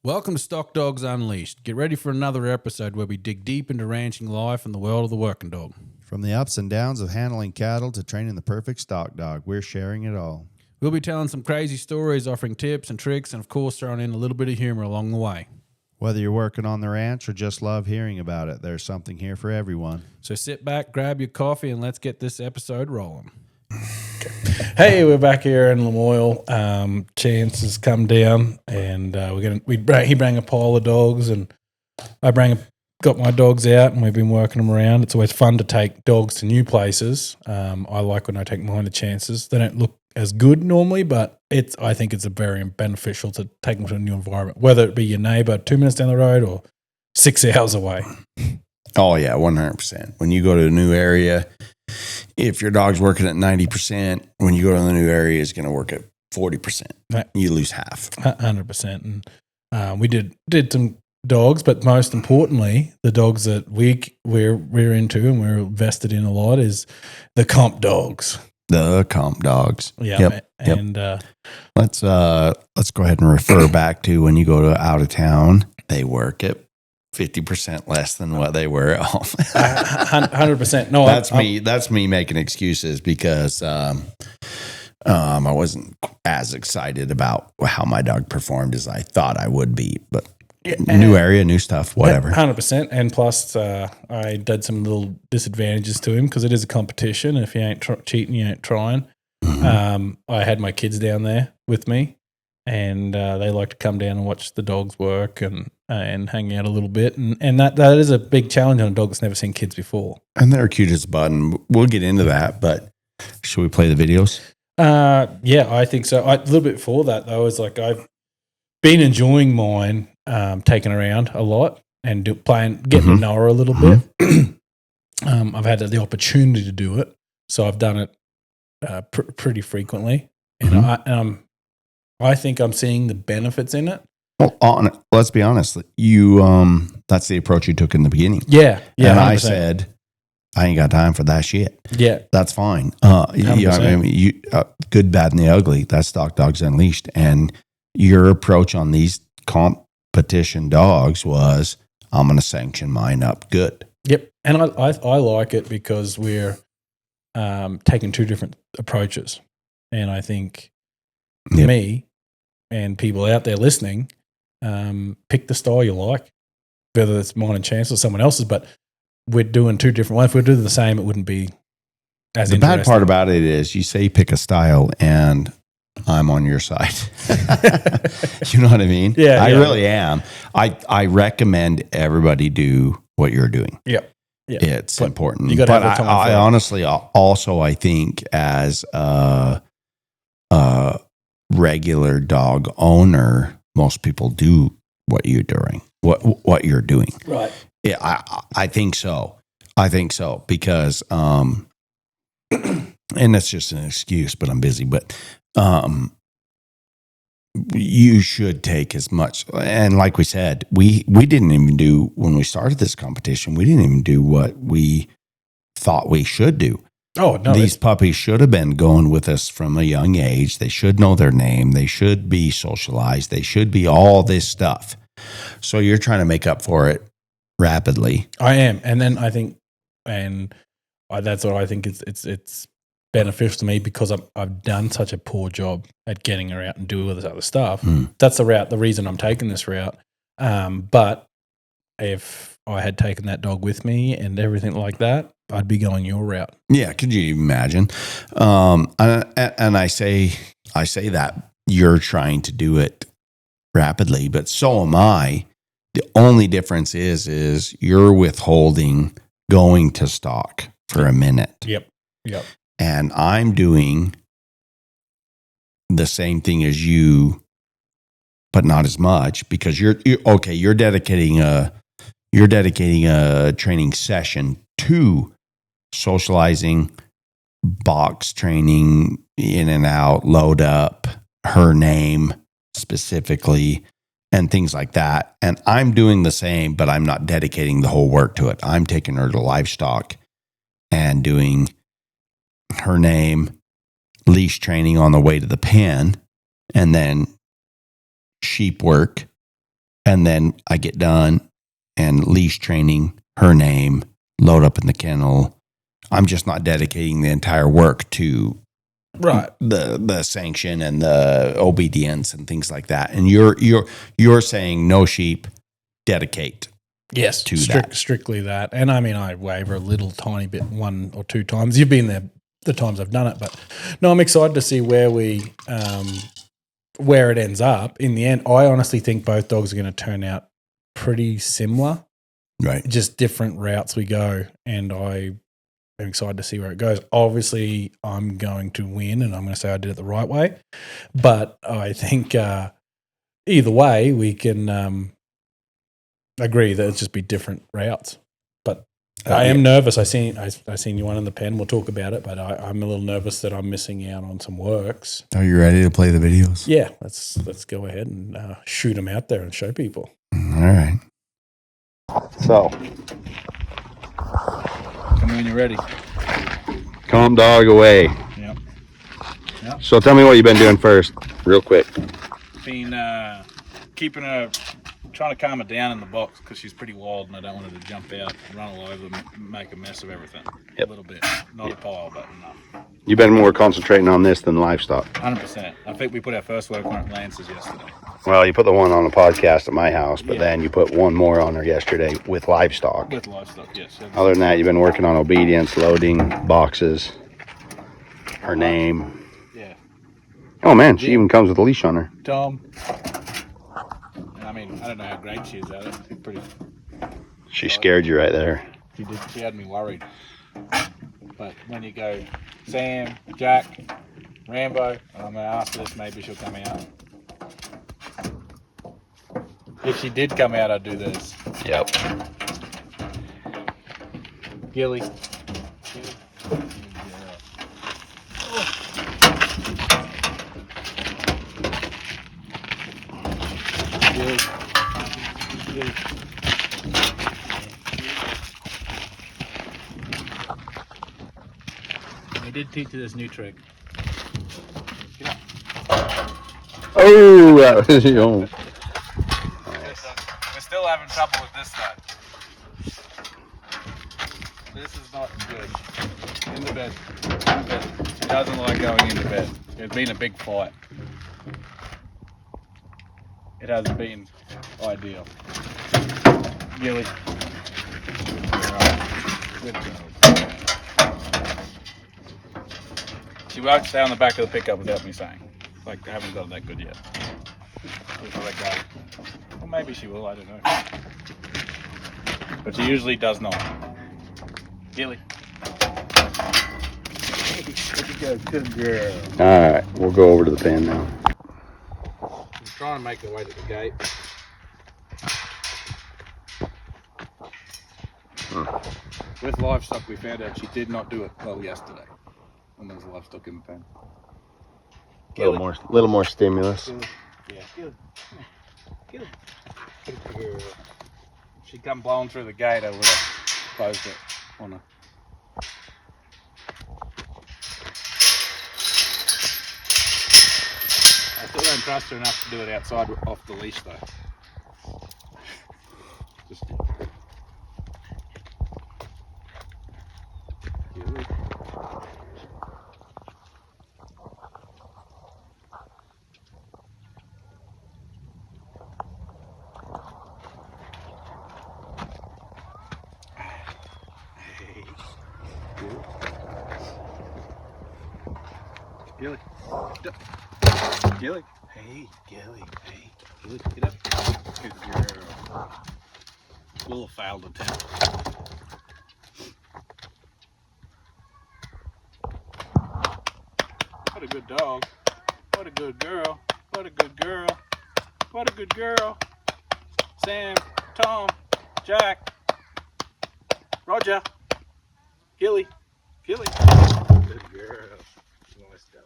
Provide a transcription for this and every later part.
Welcome to Stock Dogs Unleashed. Get ready for another episode where we dig deep into ranching life and the world of the working dog. From the ups and downs of handling cattle to training the perfect stock dog, we're sharing it all. We'll be telling some crazy stories, offering tips and tricks, and of course throwing in a little bit of humor along the way. Whether you're working on the ranch or just love hearing about it, there's something here for everyone. So sit back, grab your coffee, and let's get this episode rolling. Hey, we're back here in Lamoille. Chance has come down, and he bring a pile of dogs, and got my dogs out, and we've been working them around. It's always fun to take dogs to new places. I like when I take mine to Chances. They don't look as good normally, but I think it's a very beneficial to take them to a new environment, whether it be your neighbour 2 minutes down the road or 6 hours away. Oh yeah, 100%. When you go to a new area, if your dog's working at 90%, when you go to the new area, it's going to work at 40%. You lose half. 100%. And we did some dogs, but most importantly, the dogs that we're into and we're vested in a lot is the comp dogs. The comp dogs. Yeah. Yep. And let's go ahead and refer back to when you go to out of town, they work at 50% less than what they were at home. 100%. No, that's me making excuses because I wasn't as excited about how my dog performed as I thought I would be. But new area, new stuff, whatever. 100%. And plus, I did some little disadvantages to him because it is a competition. If you ain't cheating, you ain't trying. Mm-hmm. I had my kids down there with me, and they like to come down and watch the dogs work and hang out a little bit. And that is a big challenge on a dog that's never seen kids before. And they're cute as a button. We'll get into that, but should we play the videos? Yeah, I think so. A little bit before that, though, is like I've been enjoying mine, taking around a lot and getting to know her a little bit. I've had the opportunity to do it, so I've done it pretty frequently. And I think I'm seeing the benefits in it. Well, let's be honest. You, that's the approach you took in the beginning. Yeah. And 100%. I said, I ain't got time for that shit. Yeah. That's fine. Good, bad, and the ugly. That's Stock Dogs Unleashed. And your approach on these competition dogs was, I'm going to sanction mine up good. Yep. And I like it because we're taking two different approaches. And I think me and people out there listening, pick the style you like, whether it's mine and Chance or someone else's, but we're doing two different ones. If we do the same, it wouldn't be as interesting. The bad part about it is you say pick a style and I'm on your side. You know what I mean? Yeah. I really am. I recommend everybody do what you're doing. Yep. Yeah. It's important. You got to have the time. I honestly also, I think as a regular dog owner, most people do what you're doing. What you're doing. Right. Yeah, I think so. Because and that's just an excuse, but I'm busy. But you should take as much. And like we said, we didn't even do, when we started this competition, we didn't even do what we thought we should do. Oh, no. These puppies should have been going with us from a young age. They should know their name. They should be socialized. They should be all this stuff. So you're trying to make up for it rapidly. I am. And then I think, that's what I think it's beneficial to me because I've done such a poor job at getting her out and doing all this other stuff. That's the reason I'm taking this route. But if I had taken that dog with me and everything like that, I'd be going your route. Yeah, could you imagine? And I say that you're trying to do it rapidly, but so am I. The only difference is you're withholding going to stock for a minute. Yep. And I'm doing the same thing as you, but not as much because you're dedicating a training session to socializing, box training, in and out, load up, her name specifically, and things like that. And I'm doing the same, but I'm not dedicating the whole work to it. I'm taking her to livestock and doing her name, leash training on the way to the pen, and then sheep work And then I get done and leash training, her name, load up in the kennel. I'm just not dedicating the entire work to Right. the sanction and the obedience and things like that. And you're saying no sheep, dedicate. Yes, To that. strictly that. And I mean, I waver a little tiny bit 1 or 2 times. You've been there the times I've done it, but no, I'm excited to see where it ends up. In the end, I honestly think both dogs are going to turn out pretty similar, Right. just different routes we go. And I am excited to see where it goes. Obviously, I'm going to win, and I'm going to say I did it the right way. But I think either way, we can agree that it'll just be different routes. But I am nervous. I seen you one in the pen. We'll talk about it, but I'm a little nervous that I'm missing out on some works. Are you ready to play the videos? Yeah, let's go ahead and shoot them out there and show people. All right. So, Tell me when you're ready. calm dog away. Yep. So tell me what you've been doing first, real quick. Been keeping her, trying to calm her down in the box because she's pretty wild and I don't want her to jump out, run all over, make a mess of everything. Yep. A little bit, not a pile, but enough. You've been more concentrating on this than livestock. 100%. I think we put our first work on at Lance's yesterday. Well, you put the one on the podcast at my house, but Yeah. then you put one more on her yesterday with livestock. With livestock, yes. Other than that, you've been working on obedience, loading, boxes, her name. Yeah. Oh man, she even comes with a leash on her. Tom. I mean, I don't know how great she is at it. She's pretty. She scared you right there. She did. She had me worried. But when you go, Sam, Jack, Rambo, and I'm gonna ask her this, maybe she'll come out. If she did come out, I'd do this. Yep. Gilly. Gilly. Gilly. I did teach you this new trick. Oh, that was your own. We're still having trouble with this side. This is not good. In the bed. In the bed. She doesn't like going into bed. It's been a big fight. It hasn't been ideal. Gilly. Good girl. She won't stay on the back of the pickup without me saying. Like, I haven't got it that good yet. Just let go. Or maybe she will, I don't know. But she usually does not. Gilly. Good girl. All right, we'll go over to the pen now. I'm trying to make her way to the gate. With livestock, we found out she did not do it well yesterday. When there was livestock in the pen. Little more stimulus. Yeah. Gilly. Good girl. If she'd come blowing through the gate, I would have closed it on her. I still don't trust her enough to do it outside off the leash though. Just Gilly. Gilly. Gilly. Hey, Gilly. Hey, Gilly. Get up. Good girl. Little failed attempt. What a good dog. What a good girl. What a good girl. What a good girl. Sam, Tom, Jack, Roger, Gilly. Gilly. Good girl. Nice dog.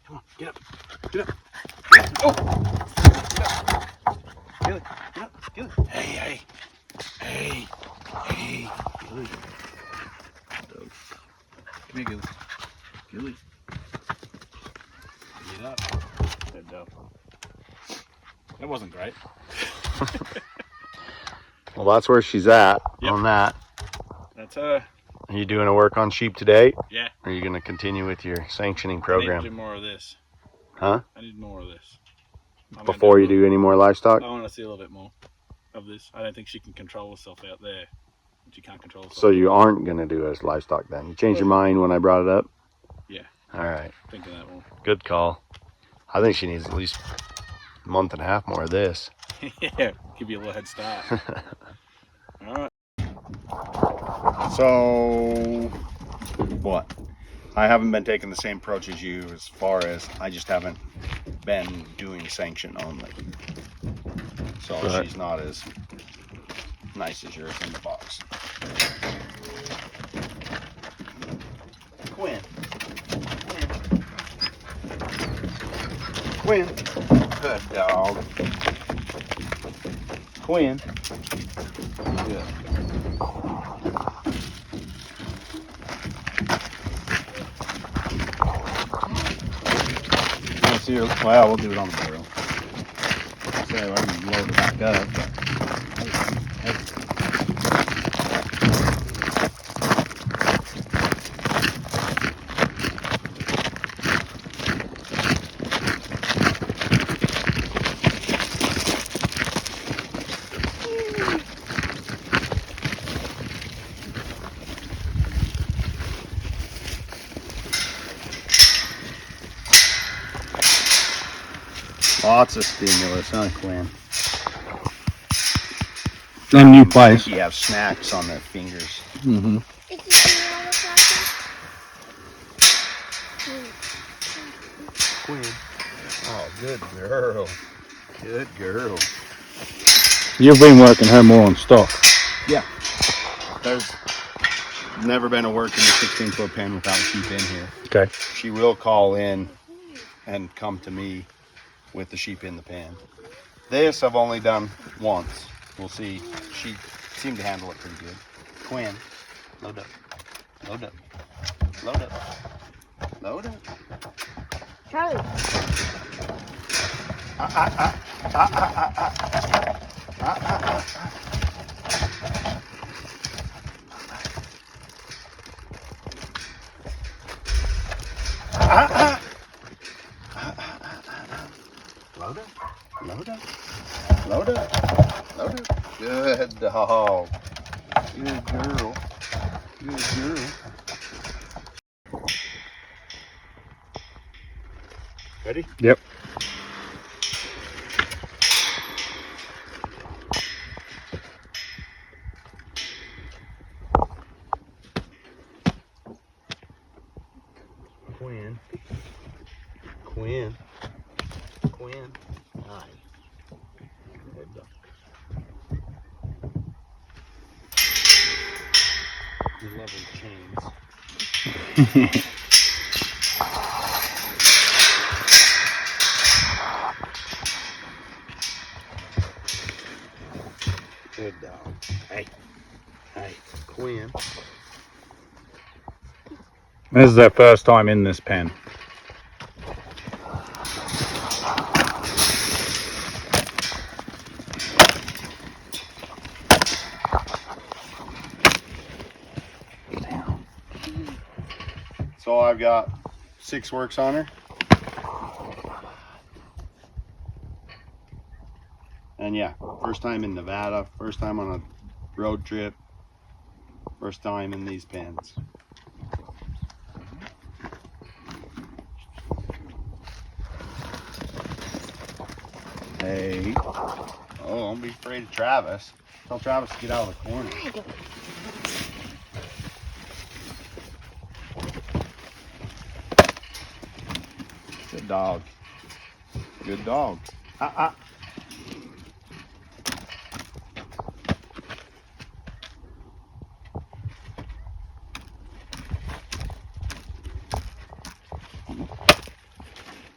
Come on, get up. Get up. Get up. Oh! Get up. Gilly, get up. Gilly. Hey. Hey. Hey. Gilly. Dog. Come here, Gilly. Gilly. Get up. Good dog. That wasn't great. Well, that's where she's at on that. That's her. Are you doing a work on sheep today? Yeah. Or are you going to continue with your sanctioning I need program? to do more of this. Huh? I need more of this. Before you do any more livestock? I want to see a little bit more of this. I don't think she can control herself out there. She can't control herself. So you aren't going to do as livestock then? You changed your mind when I brought it up? Yeah. All right. Thinking that one. Good call. I think she needs at least a month and a half more of this. Yeah. Give you a little head start. All right. So, what? I haven't been taking the same approach as you as far as I just haven't been doing sanction only. So Right. she's not as nice as yours in the box. Quinn. Quinn. Good dog. Quinn. Good. Well, we'll do it on the barrel. So I can load it back up. Lots of stimulus, huh, Quinn? And new I place. think you have snacks on their fingers. Mm-hmm. Quinn. Oh, good girl. Good girl. You've been working her more on stock. Yeah. There's never been a work in a 16-foot pen without sheep in here. Okay. She will call in and come to me with the sheep in the pen. This I've only done once. We'll see. She seemed to handle it pretty good. Quinn, load up. Load up. Load up. Load up. Charlie. Load up. Load up. Load up. Load up. Good dog. Good girl. Good girl. Ready? Yep. Quinn. Quinn. Quinn. Hi. Good dog. You love those chains. Good dog. Hey. Hey. Quinn. This is their first time in this pen. So I've got 6 works on her. And yeah, first time in Nevada, first time on a road trip, first time in these pens. Hey. Oh, don't be afraid of Travis. Tell Travis to get out of the corner. Good dog. Good dog.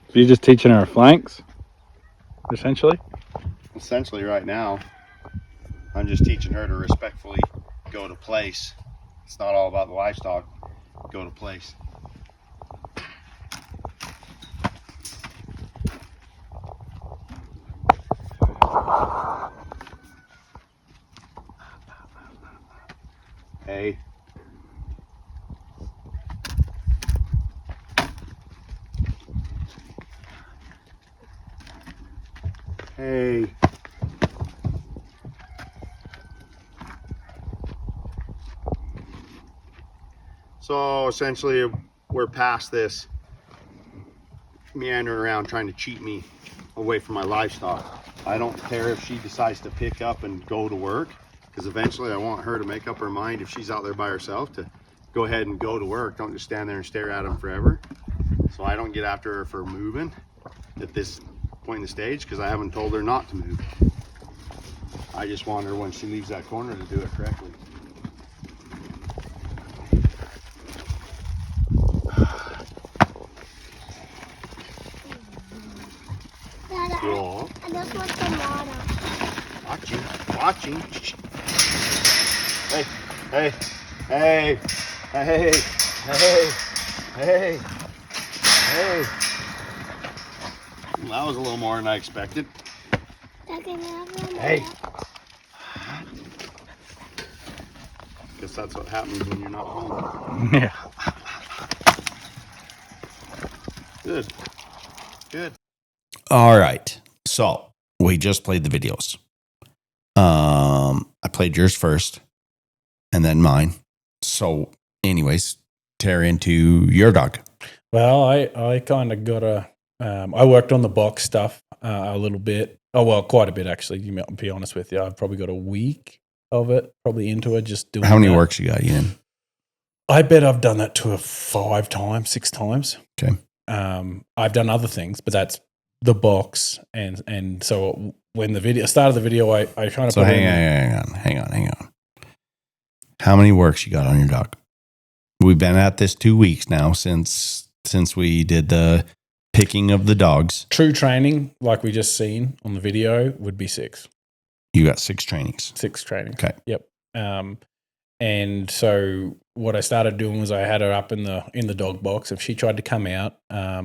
So you're just teaching her flanks, essentially? Essentially right now, I'm just teaching her to respectfully go to place. It's not all about the livestock. Go to place. Hey. Hey. So essentially we're past this meandering around trying to cheat me away from my livestock. I don't care if she decides to pick up and go to work, because eventually I want her to make up her mind if she's out there by herself to go ahead and go to work. Don't just stand there and stare at them forever. So I don't get after her for moving at this point in the stage, because I haven't told her not to move. I just want her, when she leaves that corner, to do it correctly. Dad, Cool. I just want some water. Watching. Hey, hey, hey, hey, hey, hey, hey. Well, that was a little more than I expected. Dad, can I have one Hey. water? Guess that's what happens when you're not home. Yeah. Good. Good. All right. So we just played the videos. I played yours first and then mine. So, anyways, tear into your dog. Well, I kind of got I worked on the box stuff a little bit. Oh, well, quite a bit, actually. To be honest with you, I've probably got a week of it, probably into it, just doing How many that. works you got you in? I bet I've done that to her 5 times, 6 times. Okay. I've done other things, but that's the box. And so when the video started the video, I kind of So put hang on. How many works you got on your dog? We've been at this 2 weeks now since we did the picking of the dogs. true training, like we just seen on the video, would be 6. You got 6 trainings. 6 training. Okay. Yep. And so what I started doing was I had her up in the dog box. If she tried to come out, I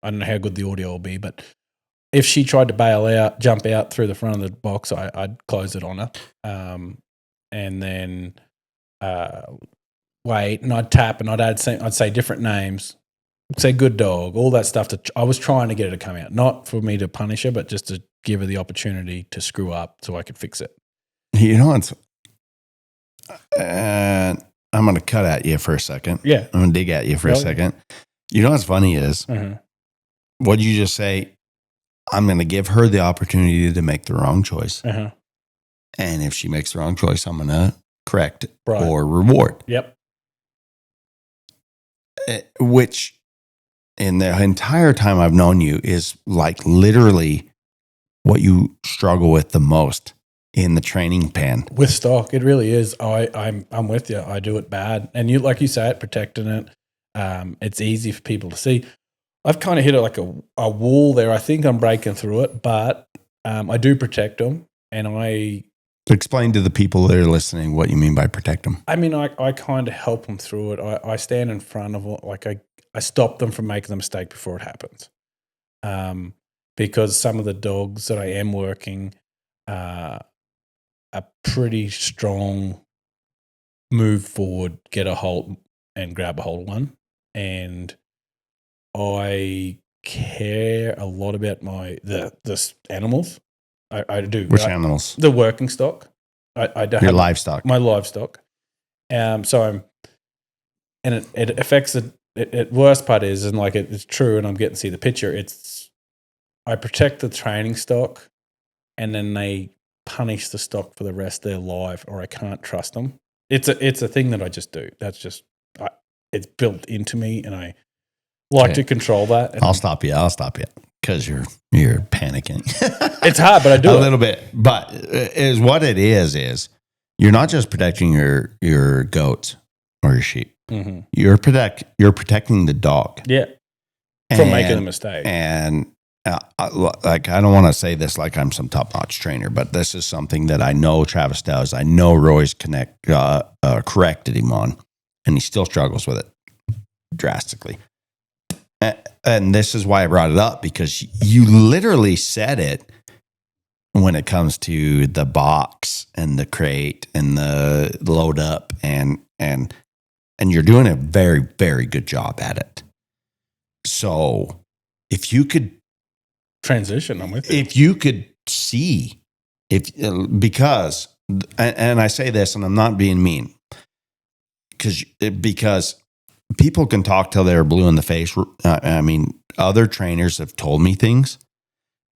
don't know how good the audio will be, but if she tried to bail out, jump out through the front of the box, I'd close it on her, and then wait, and I'd tap, and I'd say different names, say good dog, all that stuff. I was trying to get her to come out, not for me to punish her, but just to give her the opportunity to screw up so I could fix it. You know what's and I'm going to cut at you for a second. Yeah. I'm going to dig at you for a Oh, yeah. second. You know what's funny is, Mhm. what did you just say? I'm going to give her the opportunity to make the wrong choice. Uh-huh. And if she makes the wrong choice, I'm going to correct it Right. or reward. Yep. Which in the entire time I've known you is like literally what you struggle with the most in the training pen. With stock, it really is. I'm with you. I do it bad, and you, like you say, it protecting it. It's easy for people to see. I've kind of hit it like a wall there. I think I'm breaking through it, but I do protect them, and Explain to the people that are listening what you mean by protect them. I mean, I kind of help them through it. I stand in front of them, like I stop them from making the mistake before it happens. Because some of the dogs that I am working are pretty strong, move forward, get a hold and grab a hold of one. And I care a lot about the animals. I do. Which animals? The working stock. I don't Your have livestock. my livestock. So it affects the worst part is, and like it's true, and I'm getting to see the picture. I protect the training stock, and then they punish the stock for the rest of their life, or I can't trust them. It's a thing that I just do. That's just it's built into me, and I like Okay. to control that. And I'll stop you because you're panicking. it's hard, but I do a it. little bit. But is what it is you're not just protecting your goats or your sheep. Mm-hmm. You're protecting the dog. Yeah, from making a mistake. And like, I don't want to say this like I'm some top-notch trainer, but this is something that I know Travis does. I know Roy's corrected him on, and he still struggles with it drastically. And this is why I brought it up, because you literally said it when it comes to the box and the crate and the load up and and you're doing a very, very good job at it. So if you could Transition, I'm with you. if you could see because and I say this and I'm not being mean because people can talk till they're blue in the face. I mean, other trainers have told me things,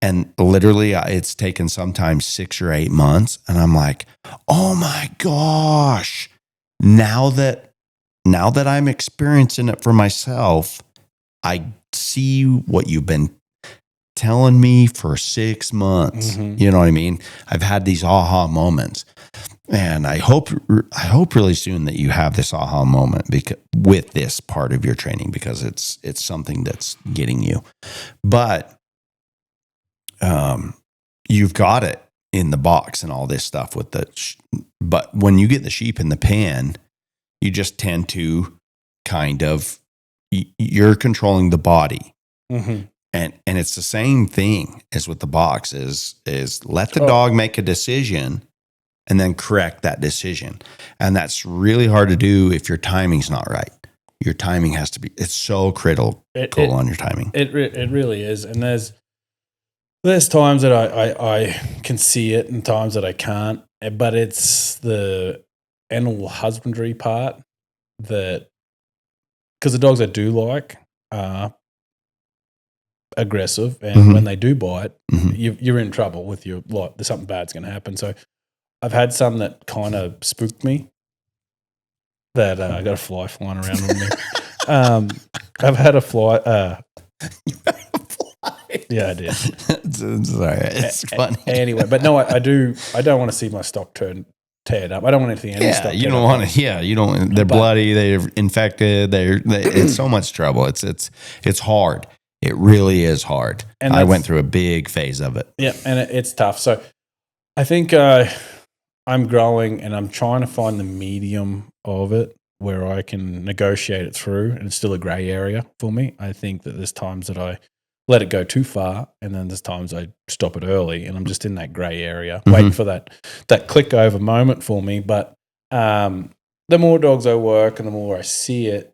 and literally it's taken sometimes 6 or 8 months, and I'm like, oh my gosh, now that I'm experiencing it for myself, I see what you've been telling me for 6 months. Mhm. You know what I mean? I've had these aha moments, and I hope really soon that you have this aha moment with this part of your training, because it's something that's getting you. But you've got it in the box and all this stuff with but when you get the sheep in the pen, you just tend to kind of, you're controlling the body. Mhm. And it's the same thing as with the box is let the dog make a decision and then correct that decision. And that's really hard to do if your timing's not right. Your timing has to be, it's so critical on your timing. It really is. And there's times that I can see it and times that I can't. But it's the animal husbandry part that, because the dogs I do like are aggressive, and Mhm. when they do bite, Mhm. you're in trouble with your lot. There's something bad's going to happen. So I've had some that kind of spooked me. That I got a fly flying around on me. I've had a fly. Yeah, I did. Sorry, it's funny. Anyway, but no, I do. I don't want to see my stock teared up. I don't want anything. Any Yeah, stock you teared don't up. want to. Yeah, you don't. They're But- bloody. They're infected. It's so much trouble. It's hard. It really is hard. And I that's- went through a big phase of it. Yeah, and it's tough. So I think I'm growing, and I'm trying to find the medium of it where I can negotiate it through, and it's still a grey area for me. I think that there's times that I let it go too far, and then there's times I stop it early, and I'm just in that grey area, waiting for that click over moment for me. But the more dogs I work and the more I see it,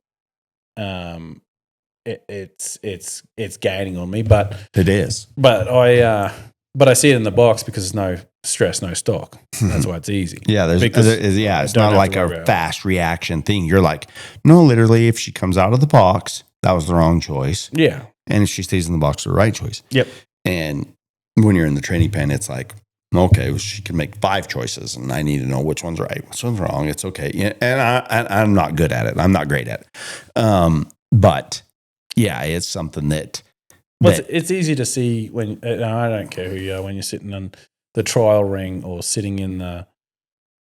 it's gaining on me. But It is. but I see it in the box because there's no stress, no stock. That's why it's easy. Yeah, Because it's don't not have like to worry a about it. fast reaction thing. You're like, no, literally, if she comes out of the box, that was the wrong choice. Yeah. And if she stays in the box, the right choice. Yep. And when you're in the training pen, it's like, okay, well, she can make 5 choices, and I need to know which one's right, which one's wrong. It's okay. Yeah, and I'm not good at it. I'm not great at it. But yeah, it's something that. Well, it's easy to see when, and I don't care who you are, when you're sitting on the trial ring or sitting in the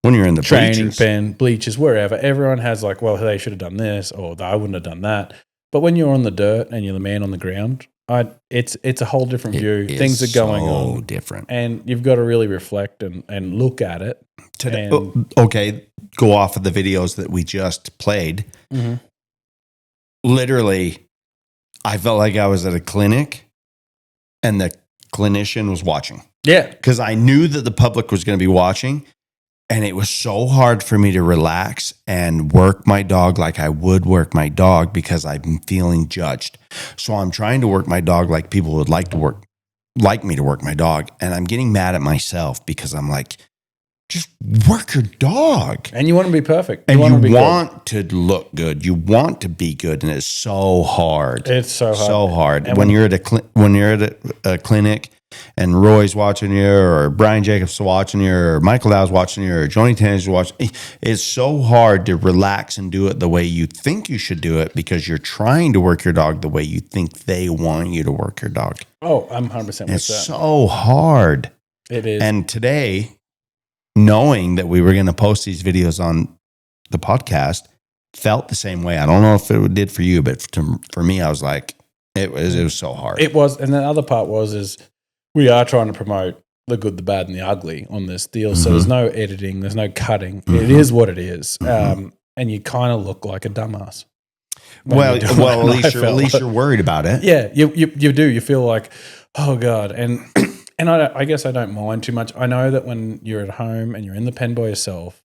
when you're in the training bleachers. pen, bleachers, wherever, everyone has like, well, they should have done this or I wouldn't have done that. But when you're on the dirt and you're the man on the ground, it's a whole different view. It Things is are going so on. different. And you've got to really reflect and look at it. Today, And- okay, go off of the videos that we just played. Mhm. Literally, I felt like I was at a clinic and the clinician was watching, Yeah. because I knew that the public was going to be watching. And it was so hard for me to relax and work my dog like I would work my dog, because I'm feeling judged. So I'm trying to work my dog like people would like me to work my dog. And I'm getting mad at myself because I'm like, just work your dog. And you want to be perfect. And want to be you good. want to look good. You want to be good. And it's so hard. It's so hard. So hard. And When you're at a clinic and Roy's watching you, or Brian Jacobs watching you, or Michael Dow's watching you, or Joni Tanner's watching, it's so hard to relax and do it the way you think you should do it, because you're trying to work your dog the way you think they want you to work your dog. Oh, I'm 100% with It's that. so hard. It is. And today, knowing that we were going to post these videos on the podcast, felt the same way. I don't know if it did for you, but for me, I was like, it was so hard. It was, and the other part is we are trying to promote the good, the bad, and the ugly on this deal. So there's no editing, there's no cutting. It is what it is. And you kind of look like a dumbass. when well, you're doing at it. least I felt- you're worried about it. Yeah, you do. You feel like, oh God, and I guess I don't mind too much. I know that when you're at home and you're in the pen by yourself,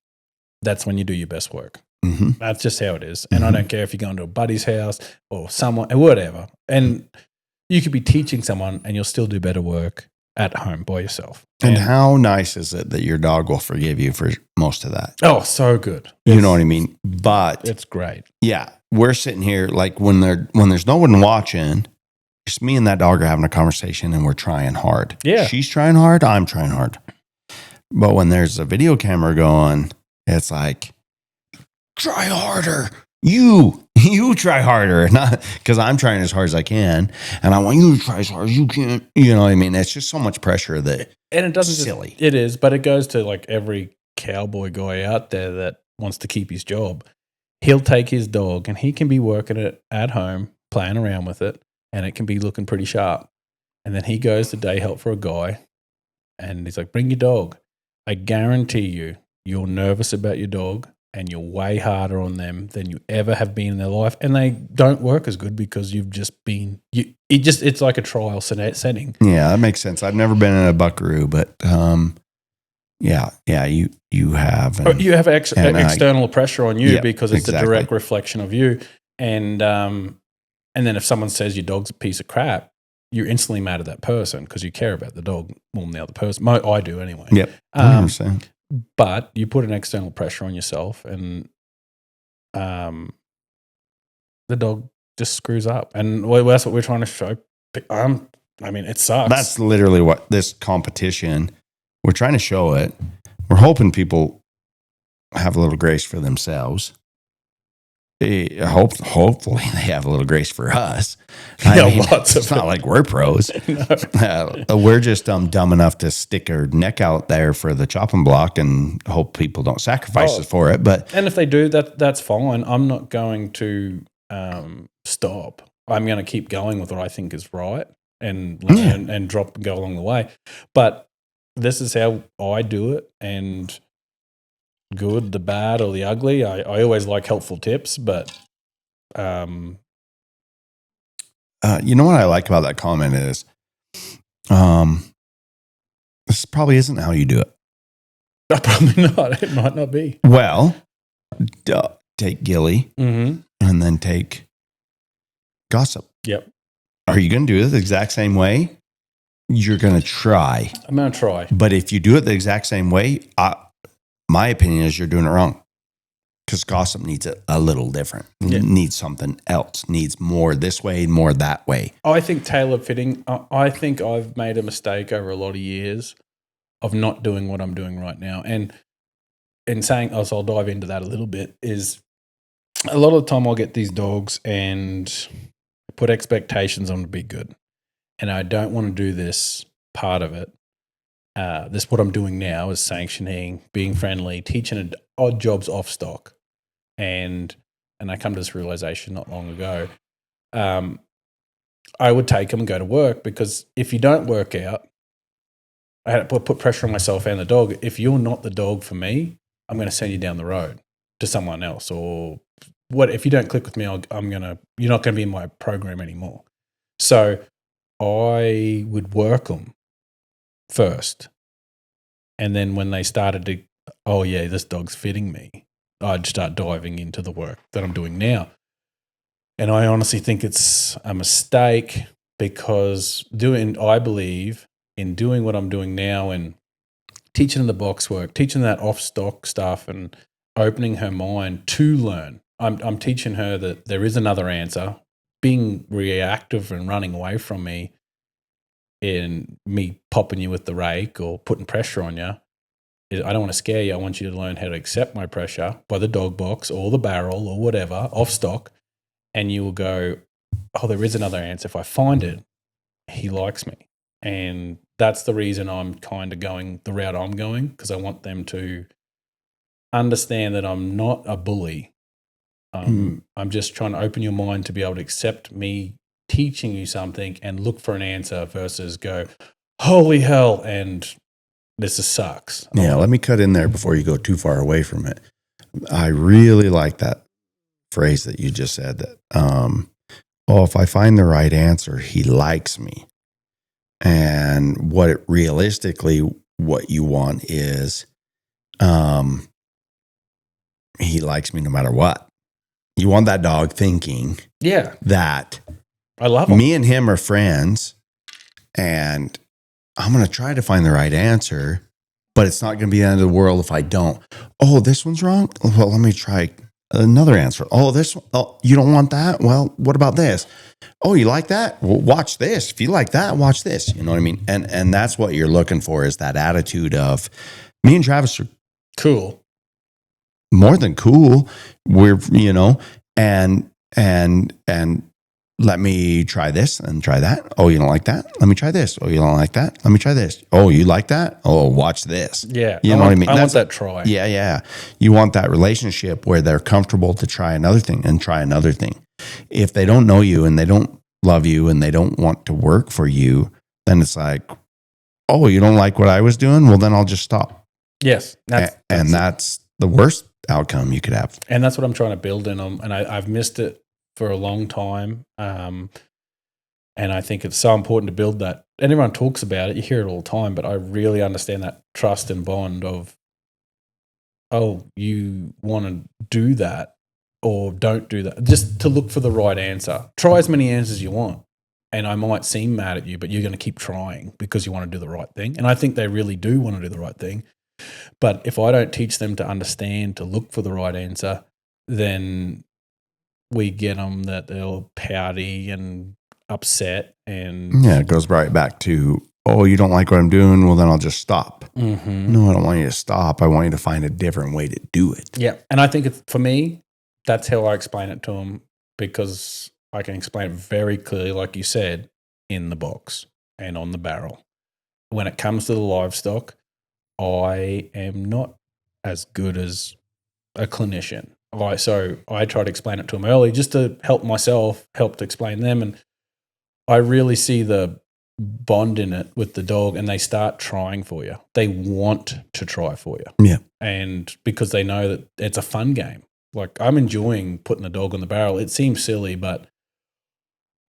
that's when you do your best work. Mhm. That's just how it is. And I don't care if you're going to a buddy's house or someone, whatever. And you could be teaching someone and you'll still do better work at home by yourself. And how nice is it that your dog will forgive you for most of that? Oh, so good. You know what I mean? But It's great. yeah, we're sitting here like when there's no one watching, just me and that dog are having a conversation and we're trying hard. Yeah. She's trying hard, I'm trying hard. But when there's a video camera going, it's like, try harder. You try harder. Not because I'm trying as hard as I can. And I want you to try as hard as you can. You know what I mean? It's just so much pressure that And it doesn't silly. It is, but it goes to like every cowboy guy out there that wants to keep his job. He'll take his dog and he can be working it at home, playing around with it, and it can be looking pretty sharp. And then he goes to day help for a guy and he's like, bring your dog. I guarantee you, you're nervous about your dog and you're way harder on them than you ever have been in their life. And they don't work as good because you've just been, it's like a trial setting. Yeah, that makes sense. I've never been in a buckaroo, but yeah, you have. And You have external pressure on you Yeah, because it's exactly. a direct reflection of you. And then if someone says your dog's a piece of crap, you're instantly mad at that person because you care about the dog more than the other person. I do anyway. Yep. I understand. But you put an external pressure on yourself and the dog just screws up. And that's what we're trying to show. I mean, it sucks. That's literally what this competition, we're trying to show it. We're hoping people have a little grace for themselves. Hopefully they have a little grace for us. Lots of it's not like we're pros. No. We're just dumb enough to stick our neck out there for the chopping block and hope people don't sacrifice us for it. But And if they do, that's fine. I'm not going to stop. I'm going to keep going with what I think is right and learn and drop and go along the way. But this is how I do it. And good, the bad, or the ugly. I always like helpful tips, but you know what I like about that comment is, this probably isn't how you do it. probably not. It might not be. Well, take Gilly Mm-hmm. and then take Gossip. Yep. Are you going to do it the exact same way? You're going to try. I'm going to try. But if you do it the exact same way, my opinion is you're doing it wrong. Because Gossip needs it a little different. Yeah. Needs something else. Needs more this way, more that way. I think tailor fitting, I think I've made a mistake over a lot of years of not doing what I'm doing right now. And in saying, so I'll dive into that a little bit, is a lot of the time I'll get these dogs and put expectations on to be good. And I don't want to do this part of it. This what I'm doing now is sanctioning, being friendly, teaching odd jobs off stock. And I come to this realization not long ago. I would take them and go to work because if you don't work out, I had to put pressure on myself and the dog. If you're not the dog for me, I'm going to send you down the road to someone else. Or what if you don't click with me? You're not going to be in my program anymore. So I would work them first, and then when they started to, oh yeah, this dog's fitting me, I'd start diving into the work that I'm doing now. And I honestly think it's a mistake because I believe in doing what I'm doing now and teaching the box work, teaching that off stock stuff and opening her mind to learn. I'm teaching her that there is another answer. Being reactive and running away from me in me popping you with the rake or putting pressure on you, I don't want to scare you. I want you to learn how to accept my pressure by the dog box or the barrel or whatever, off stock. And you will go, oh, there is another answer. If I find it, he likes me. And that's the reason I'm kind of going the route I'm going, because I want them to understand that I'm not a bully. I'm just trying to open your mind to be able to accept me teaching you something and look for an answer versus go, holy hell, and this just sucks. Yeah, let me cut in there before you go too far away from it. I really like that phrase that you just said that, if I find the right answer, he likes me. And what you want is, he likes me no matter what. You want that dog thinking Yeah. that I love them. me and him are friends and I'm going to try to find the right answer, but it's not going to be the end of the world if I don't. Oh, this one's wrong? Well, let me try another answer. Oh, this one, oh, you don't want that? Well, what about this? Oh, you like that? Well, watch this. If you like that, watch this. You know what I mean? And that's what you're looking for, is that attitude of, me and Travis are Cool. more than cool. We're, you know, and let me try this and try that. Oh, you don't like that? Let me try this. Oh, you don't like that? Let me try this. Oh, you like that? Oh, watch this. Yeah. You know what I mean? I want That's- that try. Yeah, yeah. You want that relationship where they're comfortable to try another thing and try another thing. If they don't know you and they don't love you and they don't want to work for you, then it's like, oh, you don't like what I was doing? Well, then I'll just stop. Yes. That's the worst outcome you could have. And that's what I'm trying to build in them. And I've missed it for a long time. And I think it's so important to build that. And everyone talks about it. You hear it all the time, but I really understand that trust and bond of, oh, you want to do that or don't do that. Just to look for the right answer. Try as many answers as you want. And I might seem mad at you, but you're going to keep trying because you want to do the right thing. And I think they really do want to do the right thing. But if I don't teach them to understand, to look for the right answer, then we get them that they'll pouty and upset. And Yeah, it goes right back to, oh, you don't like what I'm doing? Well, then I'll just stop. Mhm. No, I don't want you to stop. I want you to find a different way to do it. Yeah. And I think for me, that's how I explain it to them, because I can explain it very clearly, like you said, in the box and on the barrel. When it comes to the livestock, I am not as good as a clinician. So I try to explain it to them early just to help myself, help to explain them. And I really see the bond in it with the dog, and they start trying for you. They want to try for you. Yeah. And because they know that it's a fun game. Like, I'm enjoying putting the dog on the barrel. It seems silly, but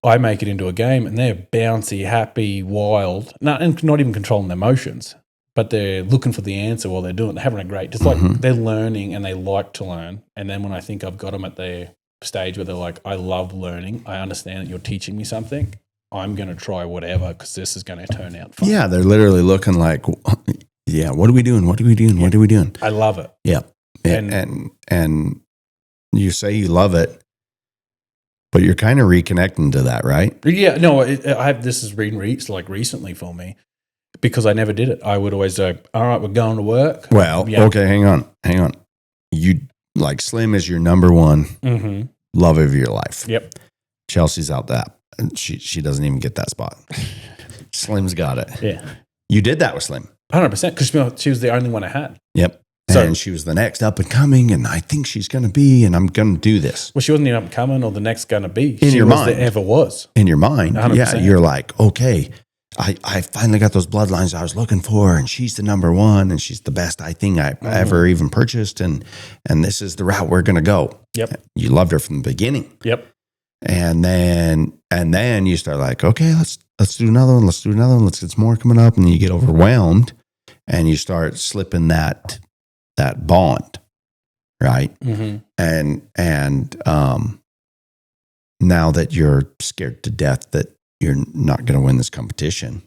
I make it into a game, and they're bouncy, happy, wild, and not even controlling their emotions, but they're looking for the answer while they're doing it. They're having a great, just like they're learning and they like to learn. And then when I think I've got them at their stage where they're like, I love learning, I understand that you're teaching me something, I'm going to try whatever because this is going to turn out fun. Yeah, they're literally looking like, yeah, what are we doing? What are we doing? What are we doing? I love it. Yeah. And you say you love it, but you're kind of reconnecting to that, right? Yeah, no, this has been recently for me because I never did it. I would always go, all right, we're going to work. Well, Yeah. okay, hang on. You like Slim is your number one Mm-hmm. love of your life. Yep. Chelsea's out that. And she doesn't even get that spot. Slim's got it. Yeah. You did that with Slim. 100% because she was the only one I had. Yep. So- And she was the next up and coming, and I think she's going to be, and I'm going to do this. Well, she wasn't even upcoming or the next going to be. In she your was mind. the ever was. In your mind, 100%. yeah, you're like, okay, I finally got those bloodlines I was looking for, and she's the number one, and she's the best I think I ever even purchased, and this is the route we're going to go. Yep. You loved her from the beginning, Yep. and then you start like, okay, let's do another one, let's do another one, let's get some more coming up, and then you get overwhelmed, and you start slipping that bond, right? Mm-hmm. And now that you're scared to death that you're not going to win this competition,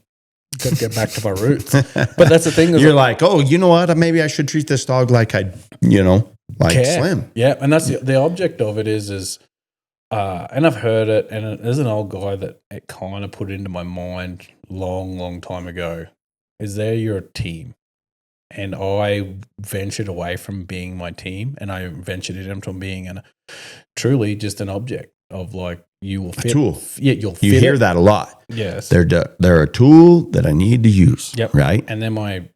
Got to get back to my roots. But that's the thing. You're like, oh, you know what? Maybe I should treat this dog like like care. Slim. Yeah, and that's the object of it is, and I've heard it, and there's an old guy that it kind of put into my mind long time ago. Is there you're a team, and I ventured away from being my team, and I ventured into being truly just an object of like you will fit. tool. Yeah, you'll fit. You hear it. that a lot. Yes. They're a tool that I need to use. Yep. Right. And then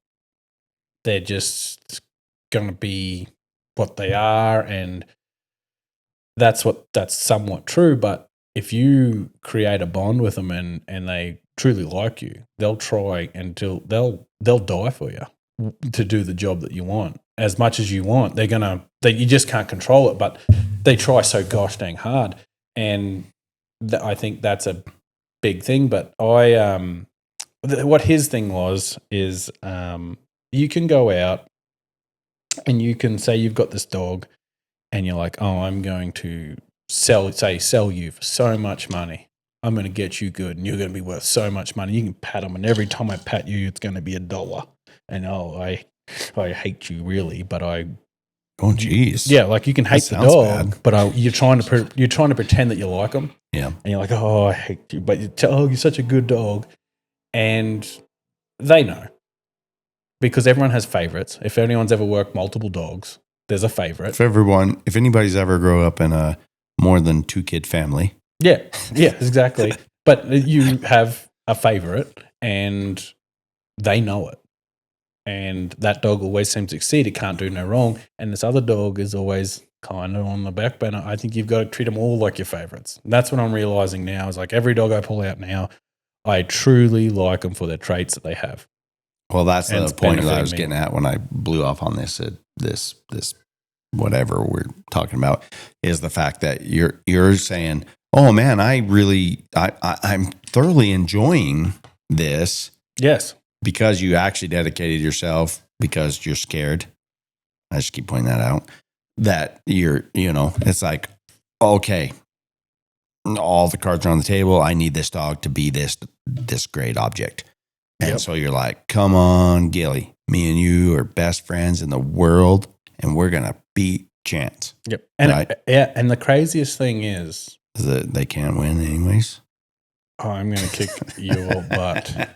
they're just going to be what they are, and that's somewhat true. But if you create a bond with them and they truly like you, they'll try until they'll die for you to do the job that you want as much as you want. You just can't control it, but they try so gosh dang hard, and I think that's a big thing. But what his thing is you can go out and you can say you've got this dog and you're like, oh, I'm going to sell you for so much money. I'm going to get you good, and you're going to be worth so much money. You can pat them, and every time I pat you, it's going to be $1. And I hate you really, but I. Oh, geez. Yeah, like you can hate the sounds dog, bad. but you're trying to pretend that you like them. Yeah. And you're like, oh, I hate you, but you're such a good dog, and they know because everyone has favorites. If anyone's ever worked multiple dogs, there's a favorite. If anybody's ever grown up in a more than 2-kid family. Yeah, exactly. But you have a favorite, and they know it. And that dog always seems to succeed. It can't do no wrong. And this other dog is always kind of on the back burner. I think you've got to treat them all like your favorites. And that's what I'm realizing now is like every dog I pull out now, I truly like them for their traits that they have. Well, that's And the it's point that I benefiting was me. getting at when I blew off on this whatever we're talking about is the fact that you're saying, oh man, I'm thoroughly enjoying this Yes. because you actually dedicated yourself because you're scared. I just keep pointing that out. That it's like, okay, all the cards are on the table. I need this dog to be this great object. And Yep. so you're like, come on, Gilly, me and you are best friends in the world, and we're going to beat Chance. Yep. And Right. and the craziest thing is, That they can't win anyways. I'm going to kick your butt.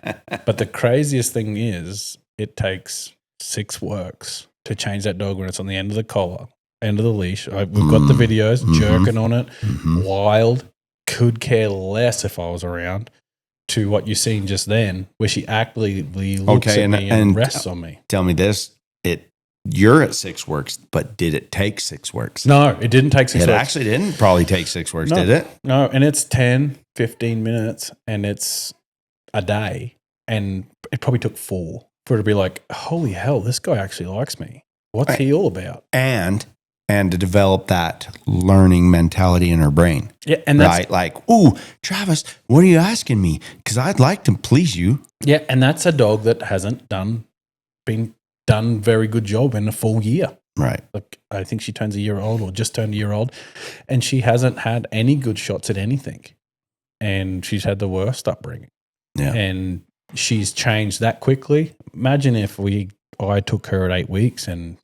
But the craziest thing is, it takes 6 works to change that dog when it's on the end of the collar, end of the leash. We've got the videos, Mhm. jerking on it, Mhm. wild, could care less if I was around, to what you've seen just then, where she actively looks Okay, at me and and rests on me. Tell me this, you're at 6 works, but did it take 6 works? No, it didn't take 6 It works. actually didn't probably take 6 works, No. did it? No, and it's 10, 15 minutes, and it's a day. And it probably took 4 for it to be like, holy hell, this guy actually likes me. What's Right. he all about? And to develop that learning mentality in her brain, Yeah, and that's right? Like, ooh, Travis, what are you asking me? Because I'd like to please you. yeah, and that's a dog that hasn't been done very good job in a full year. Right. Like I think she turns a year old or just turned a year old, and she hasn't had any good shots at anything. And she's had the worst upbringing. Yeah. And she's changed that quickly. Imagine if I took her at 8 weeks, and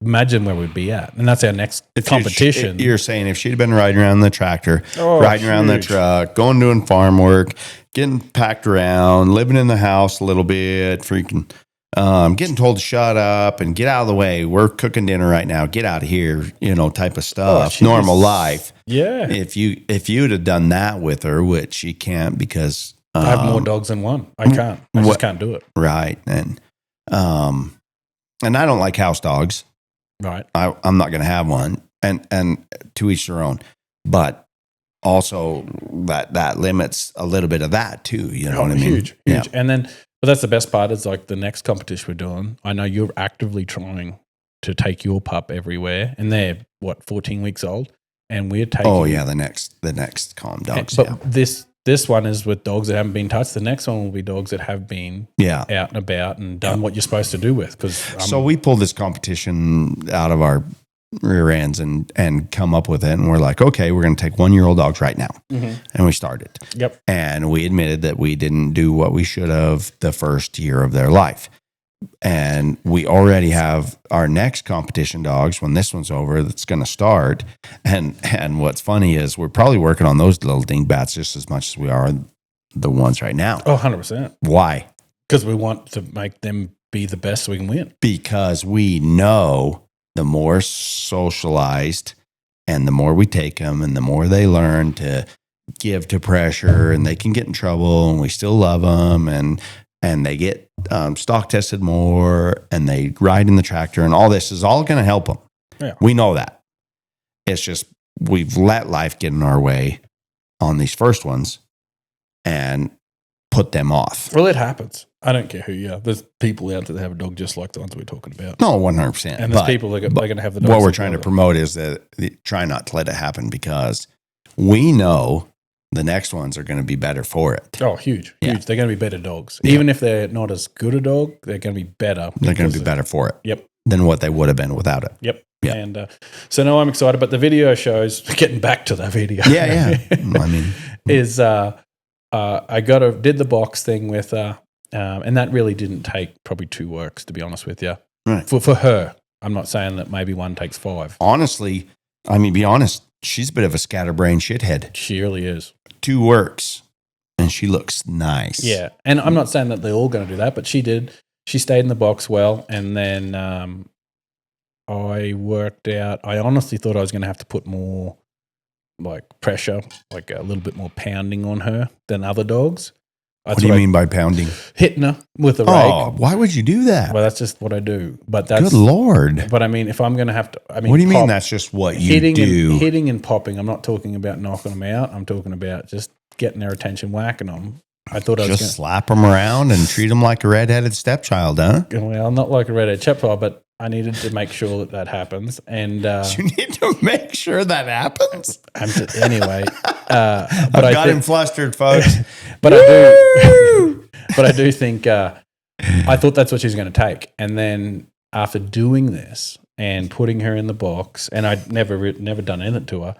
imagine where we'd be at. And that's our next competition. You're saying if she'd been riding around the tractor, Oh, riding around the huge. truck, going doing farm work, getting packed around, living in the house a little bit, freaking getting told to shut up and get out of the way. We're cooking dinner right now. Get out of here, type of stuff. she Normal was- life. Yeah. If you'd have done that with her, which she can't because I have more dogs than one. I can't. I just what- can't do it. right, and I don't like house dogs. Right. I'm not going to have one, and to each their own. But also that limits a little bit of that too. You know what I mean? Huge. Yeah. And then, but that's the best part is like the next competition we're doing. I know you're actively trying to take your pup everywhere, and they're 14 weeks old, and we're taking. Oh yeah, the next calm dogs. But this one is with dogs that haven't been touched. The next one will be dogs that have been yeah. out and about and done what you're supposed to do with. Because So we pulled this competition out of our rear ends and come up with it, and we're like, okay, we're going to take 1-year-old dogs right now, and we started. Yep. And we admitted that we didn't do what we should have the first year of their life. And we already have our next competition dogs when this one's over that's going to start. And what's funny is we're probably working on those little dingbats just as much as we are the ones right now. Oh, 100%. Why? Because we want to make them be the best so we can win. Because we know the more socialized and the more we take them and the more they learn to give to pressure, and they can get in trouble and we still love them, and they get stock tested more, and they ride in the tractor, and all this is all going to help them. Yeah. We know that. It's just we've let life get in our way on these first ones and put them off. Well, it happens. I don't care who you are. There's people out there that have a dog just like the ones we're talking about. No, 100%. And there's people that are going to have the dogs. What we're that trying to love it. promote is that try not to let it happen, because we know the next ones are going to be better for it. Oh, huge. Yeah. Huge. They're going to be better dogs. Yeah. Even if they're not as good a dog, they're going to be better. They're going to be because- better for it. Yep. than what they would have been without it. Yep. Yeah. And so now I'm excited. But the video shows, getting back to that video. Yeah. I mean, is I did the box thing with her, and that really didn't take probably 2 works, to be honest with you. Right. For her. I'm not saying that maybe one takes 5. honestly, I mean, be honest, she's a bit of a scatterbrain shithead. She really is. 2 works, and she looks nice. Yeah. And I'm not saying that they're all going to do that, but she did. She stayed in the box well. And then I worked out, I honestly thought I was going to have to put more like pressure, like a little bit more pounding on her than other dogs. What do you mean by pounding? Hitting her with a rake. Oh, why would you do that? Well, that's just what I do. But that's Good Lord. But I mean, if I'm going to have to, I mean, What do you mean that's just what you do? Hitting and popping. I'm not talking about knocking them out. I'm talking about just getting their attention, whacking them. I thought I was Just slap them around and treat them like a redheaded stepchild, huh? well, not like a redhead stepchild, but I needed to make sure that happens. And You need to make sure that happens. anyway, I've but got him flustered, folks. But I do, but I do think I thought that's what she was going to take. And then after doing this and putting her in the box, and I'd never done anything to her,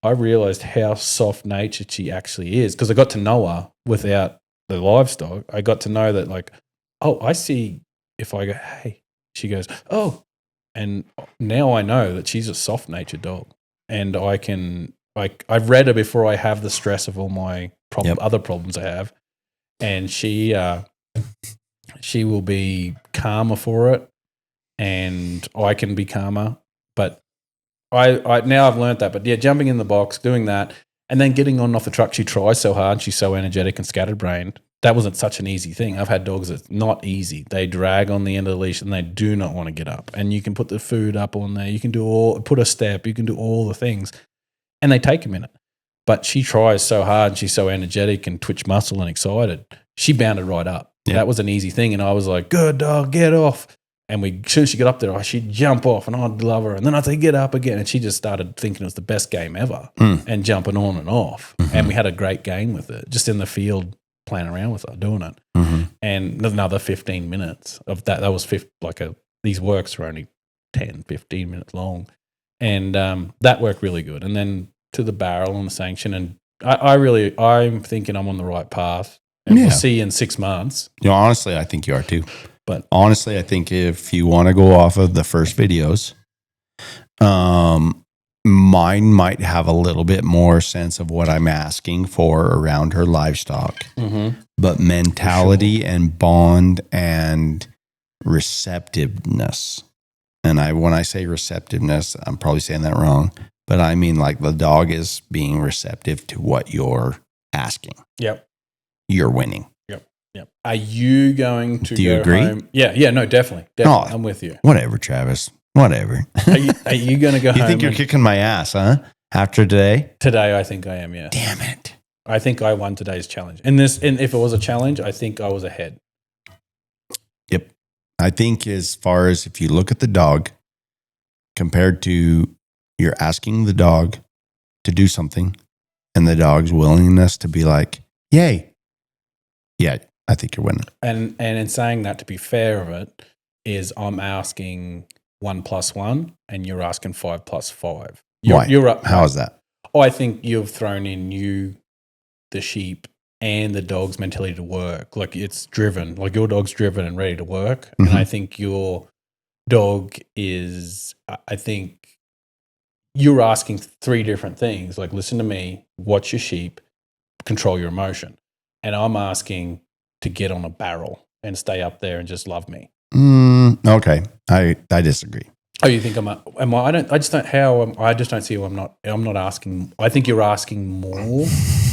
I realized how soft natured she actually is, because I got to know her without the livestock. I got to know that, like, oh, I see if I go, hey, she goes, oh, and now I know that she's a soft natured dog, and I can, like, I've read her before I have the stress of all my other problems I have, and she will be calmer for it, and I can be calmer, but I now I've learned that. But yeah, jumping in the box, doing that, and then getting on and off the truck. She tries so hard. She's so energetic and scatterbrained. That wasn't such an easy thing. I've had dogs that's not easy. They drag on the end of the leash and they do not want to get up. And you can put the food up on there. You can put a step. You can do all the things, and they take a minute. But she tries so hard and she's so energetic and twitch muscle and excited. She bounded right up. Yeah. That was an easy thing. And I was like, good dog, get off. And as soon as she got up there, she'd jump off and I'd love her. And then I'd say, get up again. And she just started thinking it was the best game ever and jumping on and off. Mm-hmm. And we had a great game with it, just in the field, playing around with her, doing it. Mm-hmm. And another 15 minutes of that. That was these works were only 10, 15 minutes long. And that worked really good. And then to the barrel and the sanction. And I'm thinking I'm on the right path. And we'll see in 6 months. You know, honestly, I think you are too. But honestly, I think if you want to go off of the first videos, mine might have a little bit more sense of what I'm asking for around her livestock, but mentality and bond and receptiveness. And when I say receptiveness, I'm probably saying that wrong, but I mean like the dog is being receptive to what you're asking. Yep. You're winning. Yep. Are you going to Do you go agree? home? Yeah, no, definitely. Oh. I'm with you. Whatever, Travis. Whatever. Are you going to go home? You think you're kicking my ass, huh? After today? Today, I think I am, yeah. Damn it. I think I won today's challenge. And if it was a challenge, I think I was ahead. Yep. I think as far as if you look at the dog compared to you're asking the dog to do something and the dog's willingness to be like, yay. Yeah, I think you're winning. And in saying that, to be fair of it, is I'm asking 1 + 1 and you're asking 5 + 5. Why? You're up. How is that? Oh, I think you've thrown in the sheep, and the dog's mentality to work. Like, it's driven. Like, your dog's driven and ready to work. And I think your dog is, I think you're asking 3 different things. Like, listen to me, watch your sheep, control your emotion. And I'm asking to get on a barrel and stay up there and just love me. Okay. I disagree. Oh, you think I just don't see how I'm not asking. I think you're asking more,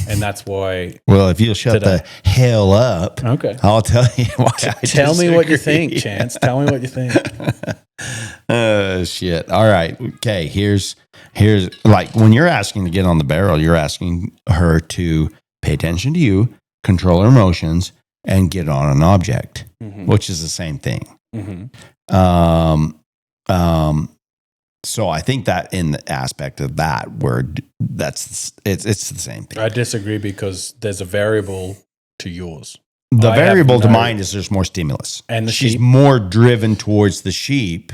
and that's why. Well, if you'll shut the hell up, okay, I'll tell you why. Tell me what you think, Chance. Tell me what you think. Shit. All right. Okay. Here's like when you're asking to get on the barrel, you're asking her to pay attention to you, control her emotions, and get on an object, which is the same thing. So I think that in the aspect of that word, it's the same thing. I disagree because there's a variable to yours. The I have variable to no- mine is there's more stimulus. And the She's sheep? more driven towards the sheep,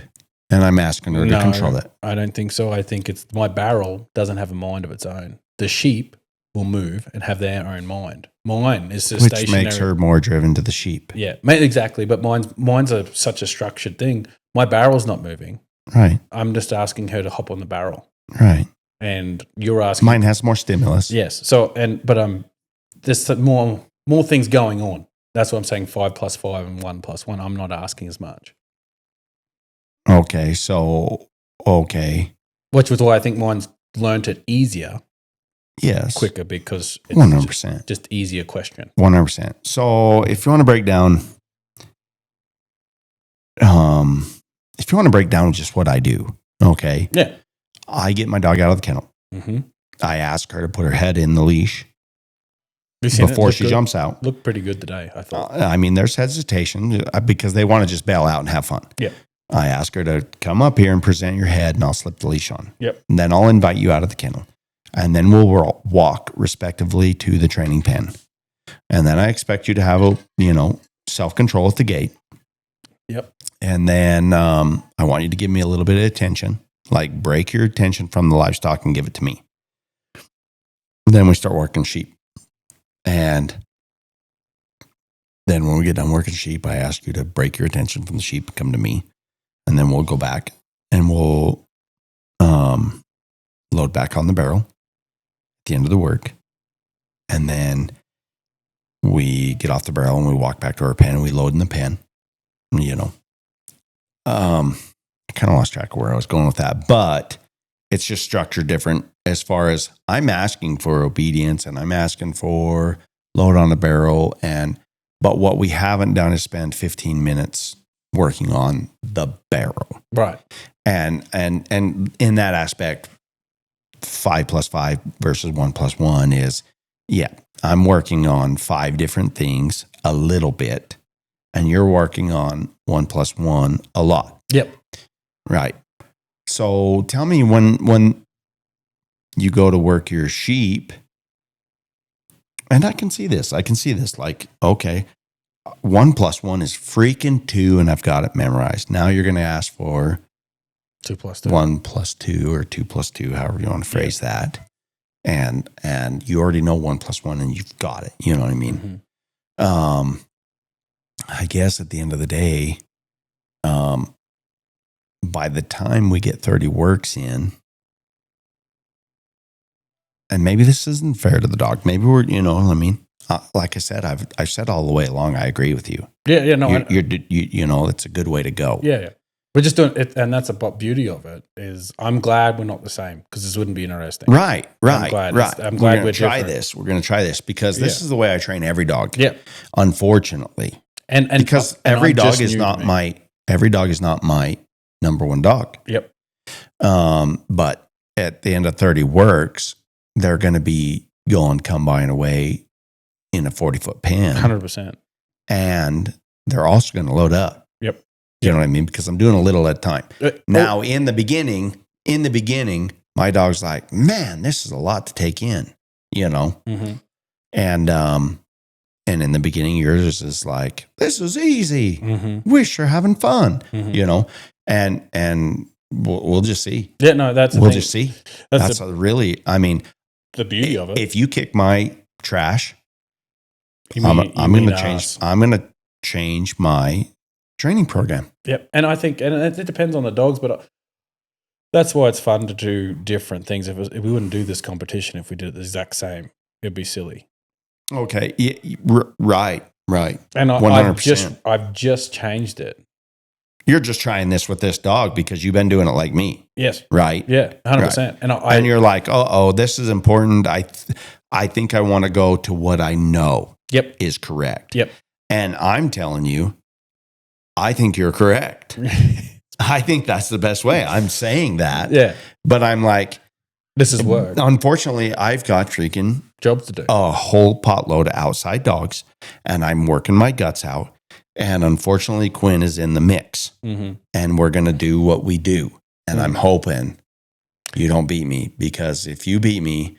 and I'm asking her to control that. I don't think so. I think it's my barrel doesn't have a mind of its own. The sheep will move and have their own mind. Mine is just Which stationary. makes her more driven to the sheep. Yeah, exactly. But mine's such a structured thing. My barrel's not moving. Right. I'm just asking her to hop on the barrel, Right. and you're asking. Mine has more stimulus. Yes. So there's more things going on. That's what I'm saying. 5 + 5 and 1 + 1. I'm not asking as much, Okay. So, okay. which was why I think mine's learned it easier, Yes. quicker, because it's 100%. just easier question. 100%. So if you want to break down, just what I do, okay. Yeah. I get my dog out of the kennel. Mm-hmm. I ask her to put her head in the leash You seen it? before Look she good? jumps out. Looked pretty good today, I thought. I mean, there's hesitation because they want to just bail out and have fun. Yeah. I ask her to come up here and present your head, and I'll slip the leash on. Yep. And then I'll invite you out of the kennel. And then we'll walk respectively to the training pen. And then I expect you to have self-control at the gate. Yep. And then I want you to give me a little bit of attention, like break your attention from the livestock and give it to me. Then we start working sheep. And then when we get done working sheep, I ask you to break your attention from the sheep and come to me. And then we'll go back and we'll load back on the barrel at the end of the work. And then we get off the barrel and we walk back to our pen and we load in the pen. I kind of lost track of where I was going with that, but it's just structured different as far as I'm asking for obedience and I'm asking for load on the barrel. But what we haven't done is spend 15 minutes working on the barrel. Right. And in that aspect, 5 + 5 versus 1 + 1 is, I'm working on 5 different things a little bit, and you're working on 1 + 1 a lot. Yep. Right. So tell me when you go to work your sheep, and I can see this like, okay, 1 + 1 is freaking 2, and I've got it memorized. Now you're going to ask for 2 + 2. 1 + 2 or 2 + 2, however you want to phrase that. And you already know 1 + 1 and you've got it. You know what I mean? Mm-hmm. I guess at the end of the day, by the time we get 30 works in, and maybe this isn't fair to the dog. Maybe we're, like I said, I've said all the way along, I agree with you. Yeah. No, It's a good way to go. Yeah. We're just doing it, and that's the beauty of it. Is I'm glad we're not the same, because this wouldn't be interesting. Right. I'm glad we're try this. We're going to try this because this is the way I train every dog. Yeah. Unfortunately, and because every dog is not my number one dog. Yep. But at the end of 30 works, they're going to be going combine away in a 40-foot pen, 100%, and they're also going to load up. Yep. You know what I mean? Because I'm doing a little at a time. Now, in the beginning, my dog's like, man, this is a lot to take in, Mm-hmm. And in the beginning, yours is like, this is easy. Mm-hmm. Wish you're having fun, Mm-hmm. and we'll just see. Yeah, no, We'll just see. That's Really, I mean, the beauty of it. if you kick my trash, You I'm mean going to change. us. I'm going to change my training program. Yep. And I think, and it depends on the dogs, but that's why it's fun to do different things. If we wouldn't do this competition, if we did it the exact same, it'd be silly. Okay. Yeah, right. And 100%. I've just changed it. You're just trying this with this dog because you've been doing it like me, Yes. right? Yeah. 100%. And And you're like, oh, this is important. I think I want to go to what I know Yep. is correct. Yep. And I'm telling you, I think you're correct. I think that's the best way. I'm saying that. Yeah. But I'm like, This is work. unfortunately, I've got freaking Jobs to do. a whole potload of outside dogs, and I'm working my guts out. And unfortunately, Quinn is in the mix, Mm-hmm. and we're going to do what we do. And I'm hoping you don't beat me, because if you beat me,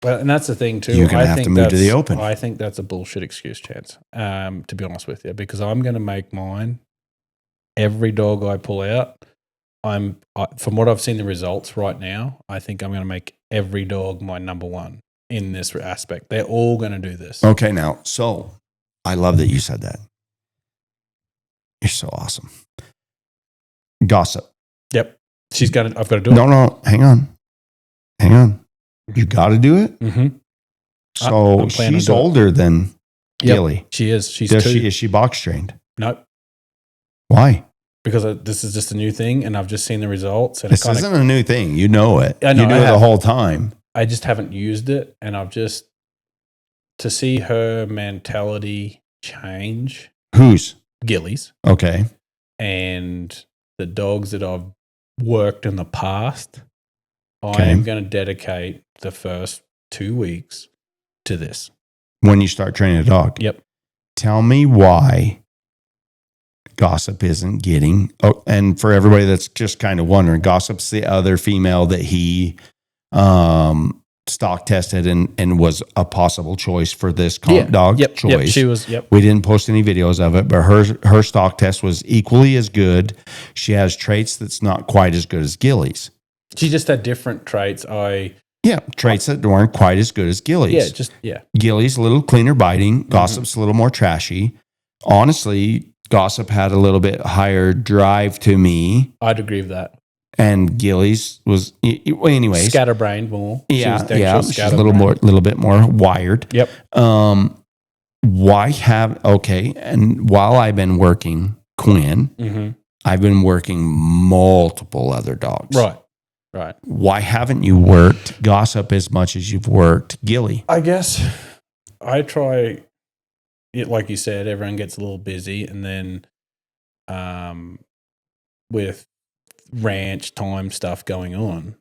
Well, and that's the thing too. You're gonna have to move to the that's- open. I think that's a bullshit excuse, Chance. To be honest with you, because I'm going to make mine. Every dog I pull out, from what I've seen the results right now, I think I'm going to make every dog my number one in this aspect. They're all going to do this. Okay, now, so I love that you said that. You're so awesome. Gossip. Yep. I've got to do it. No, hang on. You got to do it. Mm-hmm. So I'm planning she's to do it. older than Yep. Gilly. She is. She's Does 2. is she box trained? Nope. Why? Because this is just a new thing, and I've just seen the results. And This isn't a new thing. You know it. I know, you knew I it the have. whole time. I just haven't used it, and to see her mentality change, Whose? Gillies, Okay. and the dogs that I've worked in the past, I Okay. am going to dedicate the first 2 weeks to this. When you start training a dog. Yep. Tell me why Gossip isn't getting. Oh, and for everybody that's just kind of wondering, Gossip's the other female that he stock tested and was a possible choice for this comp dog Yep. choice. Yep. She was. Yep. We didn't post any videos of it, but her stock test was equally as good. She has traits that's not quite as good as Gilly's. She just had different traits. Yeah, traits that weren't quite as good as Gilly's. Gilly's a little cleaner biting. Gossip's a little more trashy. Honestly, Gossip had a little bit higher drive to me, I'd agree with that. and Gilly's was anyways. Scatterbrained more. Yeah, She was yeah, she's a scatterbrained. little bit more wired. Yep. And while I've been working Quinn, Mm-hmm. I've been working multiple other dogs. Right. Why haven't you worked Gossip as much as you've worked Gilly? I guess I try it, like you said, everyone gets a little busy, and then with ranch time stuff going on,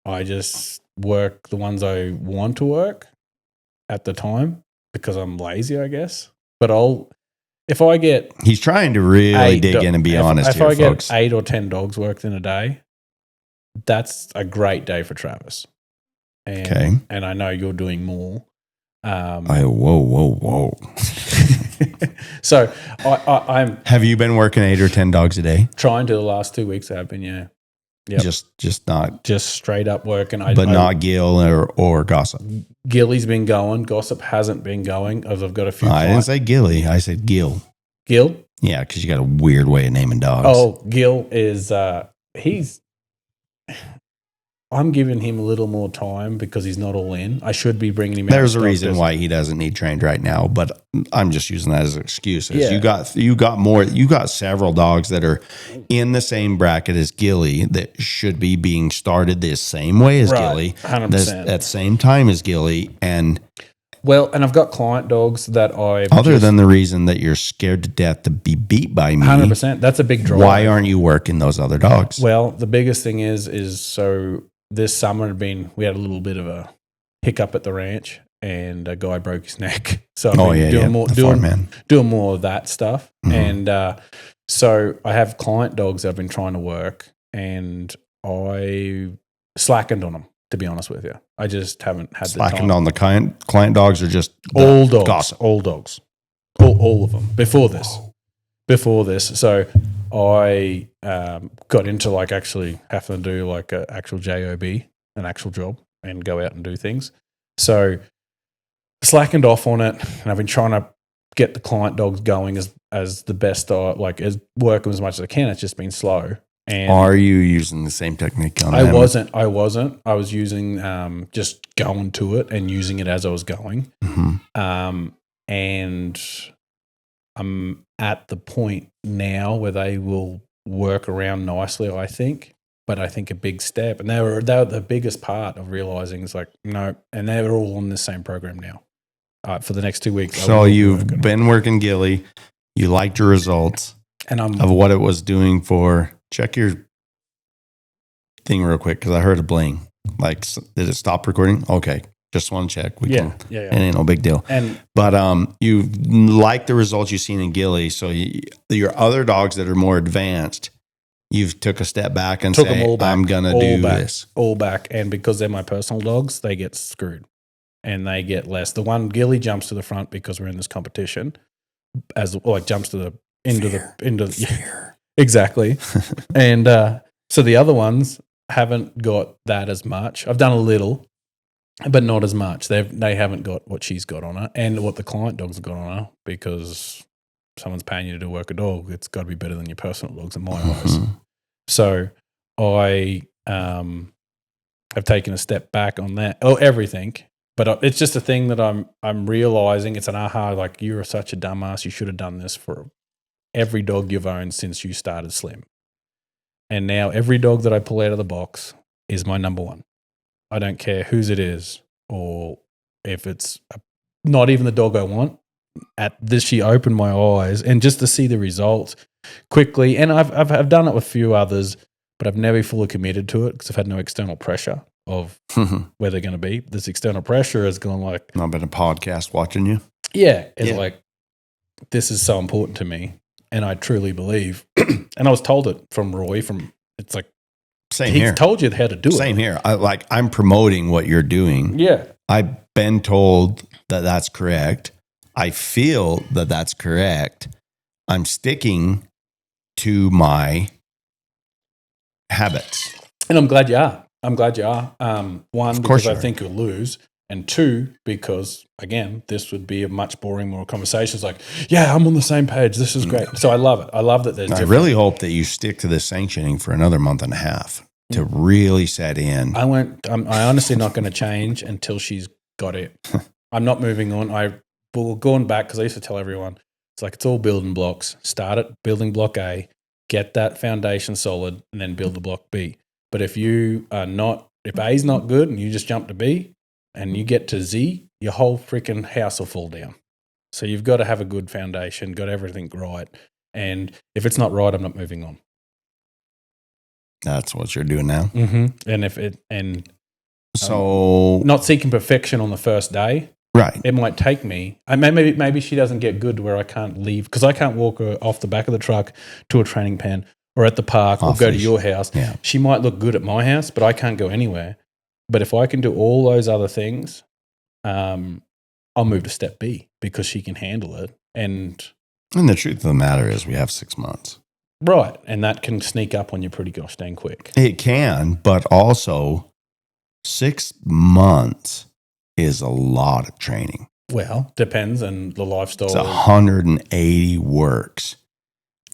I just work the ones I want to work at the time because I'm lazy, I guess. But if I get He's trying to really dig in and be honest if here, I folks. get 8 or 10 dogs worked in a day, that's a great day for Travis. And, Okay. and I know you're doing more. Whoa. So I'm Have you been working 8 or 10 dogs a day? trying to the last 2 weeks. I've been, yeah. Yep. Just not, Just straight up working. not Gil or Gossip. Gilly's been going. Gossip hasn't been going, as I've got a few. I didn't say Gilly. I said Gil. Gil. Yeah, because you got a weird way of naming dogs. Oh, Gil is I'm giving him a little more time because he's not all in. I should be bringing him out. There's a of reason practice. why he doesn't need trained right now, but I'm just using that as an excuse. Yeah. You got several dogs that are in the same bracket as Gilly that should be being started the same way as Right, Gilly, 100%. at the same time as Gilly, and And I've got client dogs that other than the reason that you're scared to death to be beat by me, 100%. That's a big draw. why aren't you working those other dogs? Well, the biggest thing is so this summer we had a little bit of a hiccup at the ranch, and a guy broke his neck. So I've been doing more of that stuff. Mhm. And so I have client dogs that I've been trying to work, and I slackened on them, to be honest with you. I just haven't had Slacking the time. on the client dogs or just All dogs. Gossip? All dogs. All of them. Before this. So I got into actually having to do an actual job, an actual job, and go out and do things. So slackened off on it, and I've been trying to get the client dogs going as the best, as work as much as I can. It's just been slow. And Are you using the same technique on them? I wasn't. I was using just going to it and using it as I was going. Mhm. And I'm at the point now where they will work around nicely, I think. But I think a big step, and they were the biggest part of realizing is no, and they were all on the same program now for the next 2 weeks. I So will be you've working. been working Gilly. You liked your results And I'm of what it was doing for. Check your thing real quick because I heard a bling. Did it stop recording? Okay, just want to check. yeah. It ain't no big deal. And But you like the results you've seen in Gilly. So your other dogs that are more advanced, you've took a step back and Took 'em say, all back. I'm gonna All do back. this. all back, and because they're my personal dogs, they get screwed. and they get less. The one Gilly jumps to the front because we're in this competition, jumps to the into the yeah, exactly. And so the other ones haven't got that as much. I've done a little, but not as much. They haven't got what she's got on her and what the client dogs have got on her, because someone's paying you to work a dog. It's got to be better than your personal dogs in my eyes. So I have taken a step back on that. Oh, everything. But it's just a thing that I'm realizing. It's an aha, like, you're such a dumbass. You should have done this for every dog you've owned since you started Slim. And now every dog that I pull out of the box is my number one. I don't care whose it is, or if it's not even the dog I want. At this, she opened my eyes, and just to see the results quickly. And I've done it with a few others, but I've never fully committed to it because I've had no external pressure of where they're going to be. This external pressure has gone like, Not been a podcast watching you. yeah, it's Yeah. like, this is so important to me, and I truly believe. And I was told it from Roy. It's like, Same he's here. told you how to do it. Same here. I'm promoting what you're doing. Yeah. I've been told that that's correct. I feel that that's correct. I'm sticking to my habits. And I'm glad you are. One, course because I you are. think you'll lose. And two, because, again, this would be a much boring more conversations like, yeah, I'm on the same page. This is great. So I love it. I love that there's I different. really hope that you stick to this sanctioning for another month and a half to really set in. I'm honestly not going to change until she's got it. I'm not moving on. Going back, because I used to tell everyone, it's like, it's all building blocks. Start at building block A, get that foundation solid, and then build the block B. But if A is not good and you just jump to B and you get to Z, your whole freaking house will fall down. So you've got to have a good foundation, got everything right. And if it's not right, I'm not moving on. That's what you're doing now. And So, not seeking perfection on the first day. right. It might take me. Maybe she doesn't get good to where I can't leave, because I can't walk her off the back of the truck to a training pen or at the park or Off go to leash. your house. Yeah. She might look good at my house, but I can't go anywhere. But if I can do all those other things, I'll move to step B because she can handle it. And the truth of the matter is we have 6 months. right, and that can sneak up on you pretty gosh dang quick. It can, but also 6 months is a lot of training. Well, depends on the lifestyle. It's 180 works.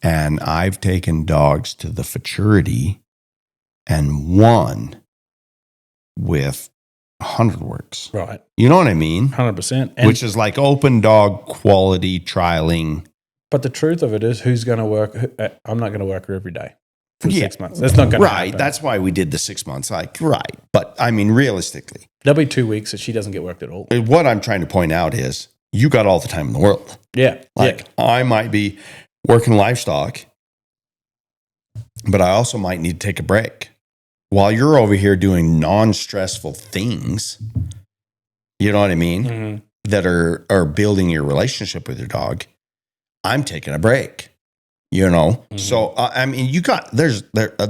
And I've taken dogs to the futurity and won with 100 works. Right, You know what I mean? 100%. Which is like open dog quality trialing. But the truth of it is, who's going to work? I'm not going to work her every day for Yeah. 6 months. That's not going to Right. happen. That's why we did the 6 months. Right. But I mean, realistically, There'll be 2 weeks that she doesn't get worked at all. what I'm trying to point out is you got all the time in the world. Yeah. Like I might be working livestock, but I also might need to take a break. While you're over here doing non-stressful things, you know what I mean? Mhm. That are building your relationship with your dog, I'm taking a break. You know? Mhm. So I mean,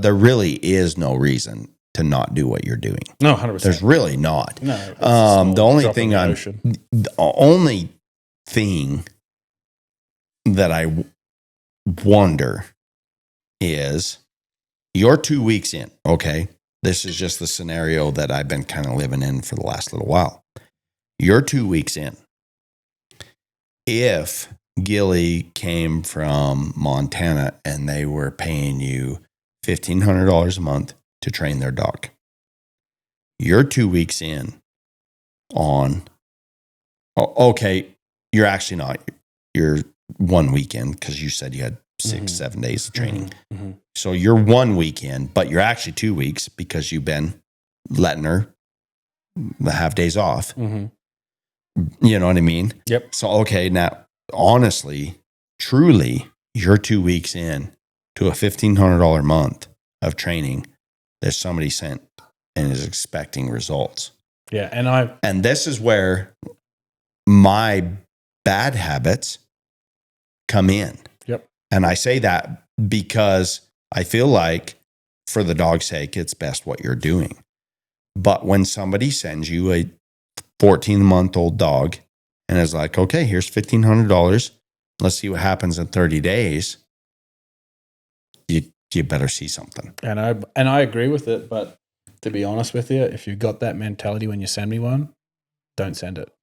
there really is no reason to not do what you're doing. No, 100%. There's really not. No. It's a small The only drop in thing the I'm ocean. the only thing that I wonder is you're 2 weeks in. Okay. This is just the scenario that I've been kind of living in for the last little while. You're 2 weeks in. If Gilly came from Montana and they were paying you $1,500 a month to train their dog, you're 2 weeks in on, okay, you're actually not. You're 1 weekend because you said you had 6-7 days of training. Mhm. So you're 1 weekend, but you're actually 2 weeks because you've been letting her have days off. Mhm. You know what I mean? Yep. So, okay, now, honestly, truly, you're 2 weeks in to a $1,500 a month of training that somebody sent and is expecting results. Yeah. And this is where my bad habits come in. Yep. And I say that because I feel like for the dog's sake, it's best what you're doing. But when somebody sends you a 14-month-old dog and is like, okay, here's $1,500. Let's see what happens in 30 days. You better see something. And I agree with it, but to be honest with you, if you've got that mentality when you send me one, don't send it.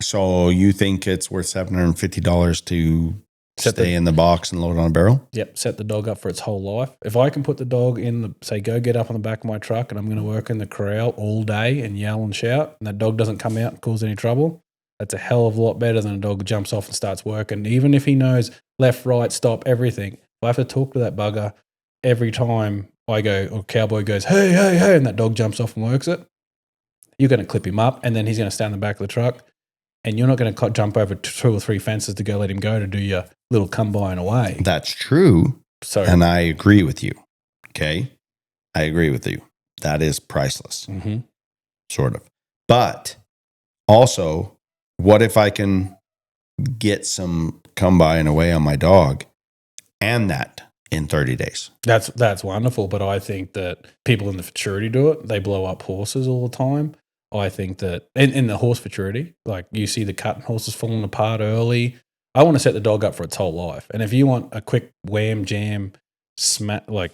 So you think it's worth $750 to Set stay in the box and load on a barrel? Yep, set the dog up for its whole life. If I can put the dog in the, say, go get up on the back of my truck and I'm going to work in the corral all day and yell and shout, and that dog doesn't come out and cause any trouble, that's a hell of a lot better than a dog jumps off and starts working. Even if he knows left, right, stop, everything. If I have to talk to that bugger every time I go, or cowboy goes, hey, hey, hey, and that dog jumps off and works it, you're going to clip him up, and then he's going to stand in the back of the truck, and you're not going to jump over 2 or 3 fences to go let him go to do your little combine away. That's true. So, And I agree with you. Okay. I agree with you. That is priceless, sort of. But also, what if I can get some combine away on my dog and that in 30 days? That's wonderful, but I think that people in the futurity do it. They blow up horses all the time. I think that in the horse futurity, like you see the cutting horses falling apart early. I want to set the dog up for its whole life. And if you want a quick wham jam, smack, like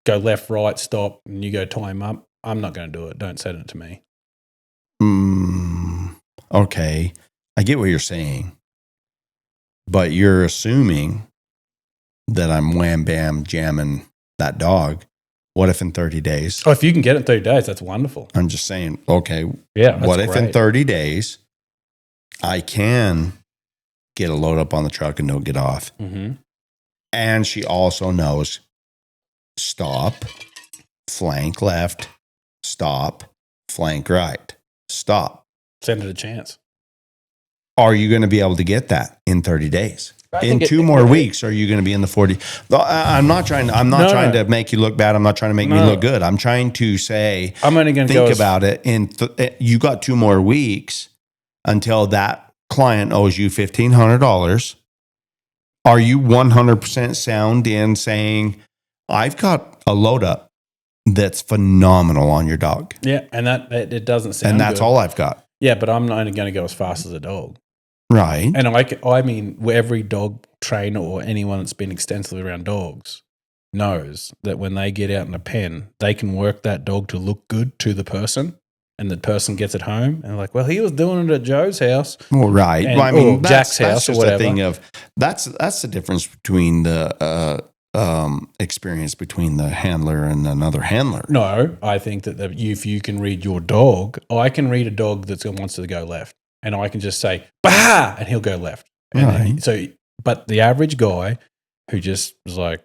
go left, right, stop, and you go tie him up, I'm not going to do it. Don't send it to me. Okay. I get what you're saying, but you're assuming that I'm wham bam jamming that dog. What if in 30 days? Oh, if you can get it in 30 days, that's wonderful. I'm just saying, okay, Yeah. what if in great. 30 days I can get a load up on the truck and don't get off? And she also knows stop, flank left, stop, flank right, stop. Send it a chance. Are you going to be able to get that in 30 days? In think 2 more weeks, are you going to be in the 40? I'm not trying to make you look bad. I'm not trying to make me look good. I'm trying to say, I'm only going to think about it. You got 2 more weeks until that client owes you $1,500. Are you 100% sound in saying, I've got a load up that's phenomenal on your dog? Yeah, and that it doesn't sound And that's good. all I've got. Yeah, but I'm not only going to go as fast as a dog. Right. And I mean, every dog trainer or anyone that's been extensively around dogs knows that when they get out in a pen, they can work that dog to look good to the person, and the person gets it home and like, well, he was doing it at Joe's house. Well, right. And, Well, I mean, Jack's that's house or just whatever. a thing of that's the difference between the experience between the handler and another handler. No, I think that if you can read your dog, I can read a dog that wants to go left, and I can just say, bah, and he'll go left. And Right. But the average guy who just was like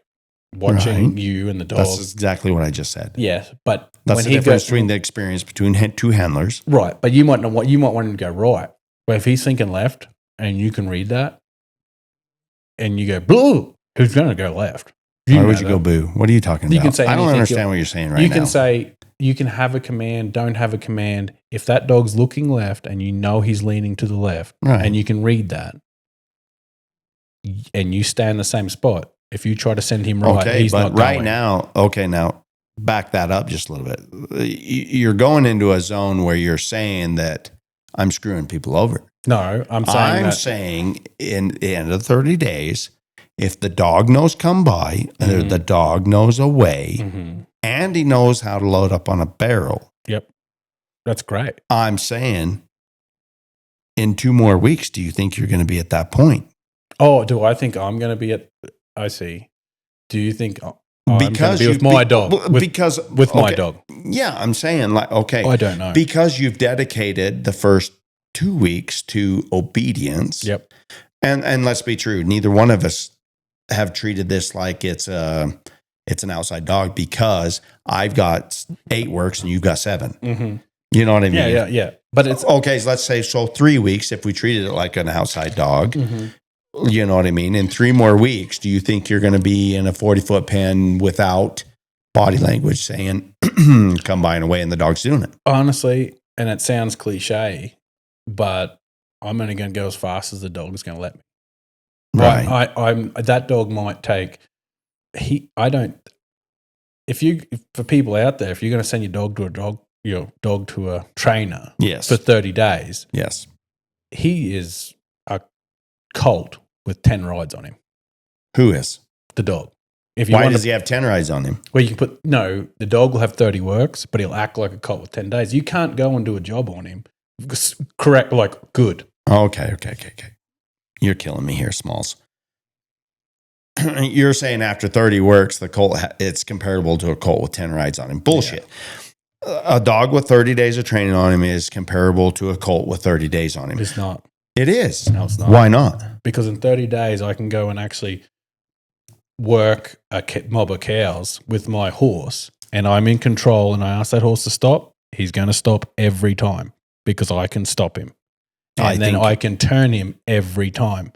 watching Right. you and the dog. That's exactly what I just said. Yes, but That's when the he difference goes between the experience between 2 handlers. right, but you might want him to go right. But if he's thinking left and you can read that, and you go blue, who's going to go left? Why would you go boo? What are you talking about? You can say I don't anything understand what you're saying right you now. can say you can have a command, don't have a command. If that dog's looking left and you know he's leaning to the left, Right. and you can read that, and you stay in the same spot, if you try to send him right, okay, he's but not right going. now, back that up just a little bit. You're going into a zone where you're saying that I'm screwing people over. No, I'm saying that. saying in the end of 30 days, if the dog knows come by, or the dog knows a way, Mhm. and he knows how to load up on a barrel, Yep, that's great. I'm saying in 2 more weeks, do you think you're going to be at that point? Oh, do I think I'm going to be at? I see. Do you think I'm going to be you- with my dog? well, because With my okay, dog, Yeah, I'm saying like, okay, I don't know. because you've dedicated the first 2 weeks to obedience. Yep. And let's be true, neither one of us have treated this like it's an outside dog, because I've got 8 works and you've got 7. Mm-hmm. You know what I mean? Yeah. But it's Okay, so let's say 3 weeks if we treated it like an outside dog. You know what I mean? In 3 more weeks, do you think you're going to be in a 40-foot pen without body language saying, come by and away, and the dog's doing it? honestly, and it sounds cliche, but I'm only going to go as fast as the dog is going to let me. Right. I'm that dog might take. I don't. For people out there, if you're going to send your dog to a dog your dog to a trainer Yes. for 30 days, Yes. he is a colt with 10 rides on him, Who is? the dog. If you Why want does to, he have 10 rides on him? well, you can put, no, the dog will have 30 works, but he'll act like a colt with 10 days. You can't go and do a job on him. Correct, like good. Okay. You're killing me here, Smalls. You're saying after 30 works, the colt, it's comparable to a colt with 10 rides on him. Bullshit. A dog with 30 days of training on him is comparable to a colt with 30 days on him. It's not. It is. No, it's not. Why not? Because in 30 days, I can go and actually work a mob of cows with my horse, and I'm in control, and I ask that horse to stop, he's going to stop every time because I can stop him. And then I can turn him every time.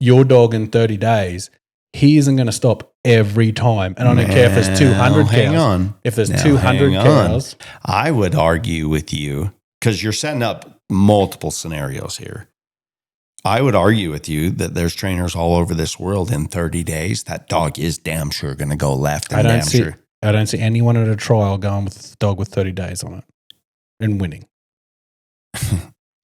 Your dog in 30 days, he isn't going to stop every time. And I don't care if there's 200 cows. Hang on. If there's Now, 200 hang on. cows. I would argue with you because you're setting up multiple scenarios here. I would argue with you that there's trainers all over this world in 30 days. That dog is damn sure going to go left and I don't see anyone at a trial going with a dog with 30 days on it and winning.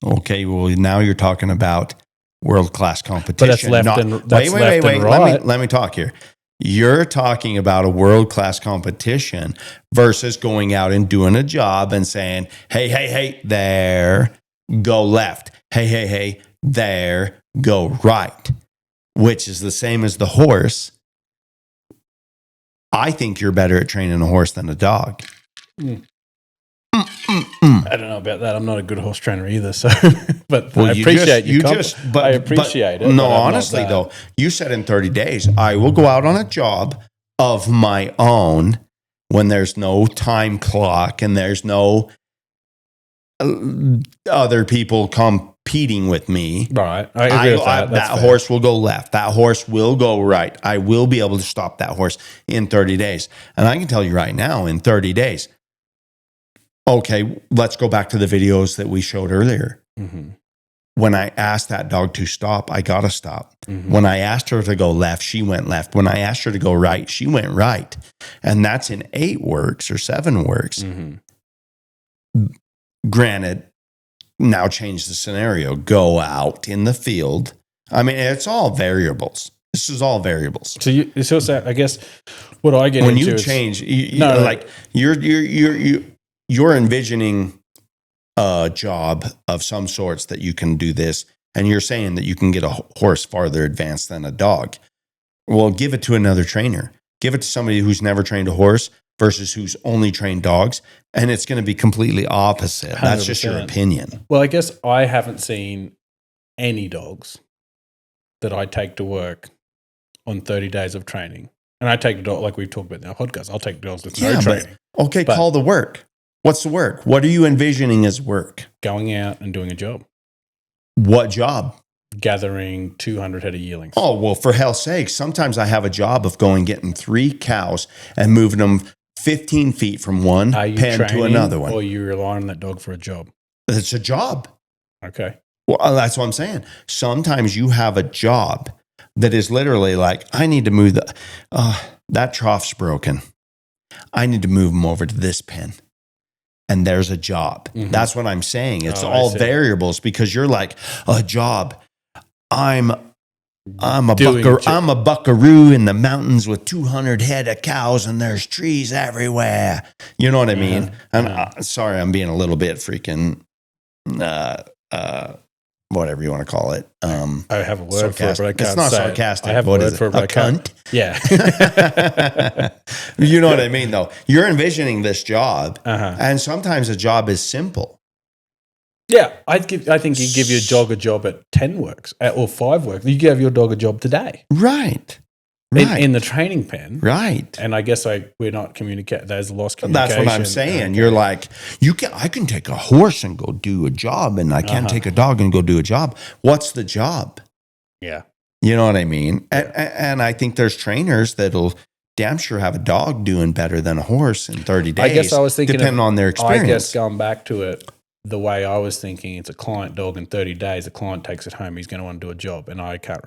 Okay, well, now you're talking about world-class competition. But that's left and Wait. right. Let me talk here. You're talking about a world-class competition versus going out and doing a job and saying, hey, there, go left. Hey, there, go right, which is the same as the horse. I think you're better at training a horse than a dog. I don't know about that. I'm not a good horse trainer either. So, but Well, I appreciate I appreciate but, it. No, but I'm not honestly, that. though, you said in 30 days, I will go out on a job of my own when there's no time clock and there's no other people competing with me. Right. I agree with that. That's That fair. horse will go left. That horse will go right. I will be able to stop that horse in 30 days. And I can tell you right now, in 30 days, okay, let's go back to the videos that we showed earlier. Mm-hmm. When I asked that dog to stop, I got to stop. Mm-hmm. When I asked her to go left, she went left. When I asked her to go right, she went right. And that's in 8 works or 7 works. Mm-hmm. Granted, now change the scenario. Go out in the field. I mean, it's all variables. This is all variables. So it's also, I guess, what I get When into you is, change, No, like you're envisioning a job of some sorts that you can do this, and you're saying that you can get a horse farther advanced than a dog. Well, give it to another trainer. Give it to somebody who's never trained a horse versus who's only trained dogs, and it's going to be completely opposite. That's just your 100%. opinion. well, I guess I haven't seen any dogs that I take to work on 30 days of training. And I take a dog, like we've talked about in our podcast, I'll take dogs with Yeah, no but- training. Okay, But- call the work. What's the work? What are you envisioning as work? Going out and doing a job, What job? gathering 200 head of yearlings. Oh, well, for hell's sake, sometimes I have a job of going getting 3 cows and moving them 15 feet from one Are you pen to training another one. or you rely on that dog for a job? It's a job. Okay. Well, that's what I'm saying. Sometimes you have a job that is literally like, I need to move that trough's broken. I need to move them over to this pen. And there's a job. Mhm. That's what I'm saying. It's Oh, I all see. variables because you're like, a job. I'm a Doing I'm a buckaroo in the mountains with 200 head of cows and there's trees everywhere. You know what I mean? And sorry, I'm being a little bit freaking whatever you want to call it. I have a word for it, but I can't It's not say it. sarcastic. I have What a is word for it, A but I can't. cunt? Yeah. You know what I mean, though. You're envisioning this job, Uh-huh. and sometimes a job is simple. Yeah, I think you give your dog a job at 10 works or 5 works. You give your dog a job today Right. in the training pen. Right. And I guess we're not communicating. There's lost communication. That's what I'm saying. You're like, I can take a horse and go do a job, and I can't take a dog and go do a job. What's the job? Yeah. You know what I mean? And I think there's trainers that'll damn sure have a dog doing better than a horse in 30 days. I guess I was thinking depending on their experience. I guess going back to it, the way I was thinking, it's a client dog in 30 days. The client takes it home. He's going to want to do a job, and I can't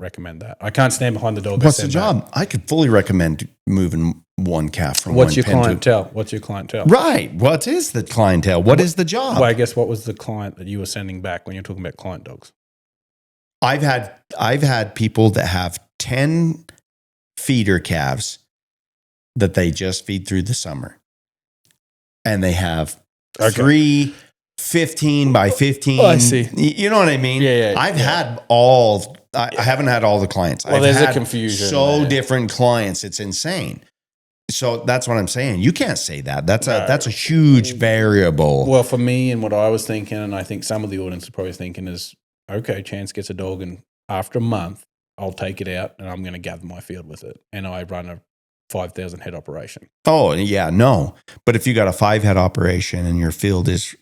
recommend that. I can't stand behind the dog. and What's the send job? I could fully recommend moving one calf from What's one your pen to- clientele? What's your clientele? Right. What is the clientele? What is the job? Well, I guess what was the client that you were sending back when you're talking about client dogs? I've had people that have 10 feeder calves that they just feed through the summer. And they have Okay. 3 15 by 15. Oh, I see. You know what I mean? Yeah, I've yeah. had all, I haven't had all the clients. Well, I've there's a had confusion so there. different clients. It's insane. So that's what I'm saying. You can't say that. That's No. a huge variable. Well, for me and what I was thinking, and I think some of the audience is probably thinking is, okay, Chance gets a dog, and after a month, I'll take it out and I'm going to gather my field with it. And I run a 5,000 head operation. Oh, yeah, no. But if you got a 5-head operation and your field is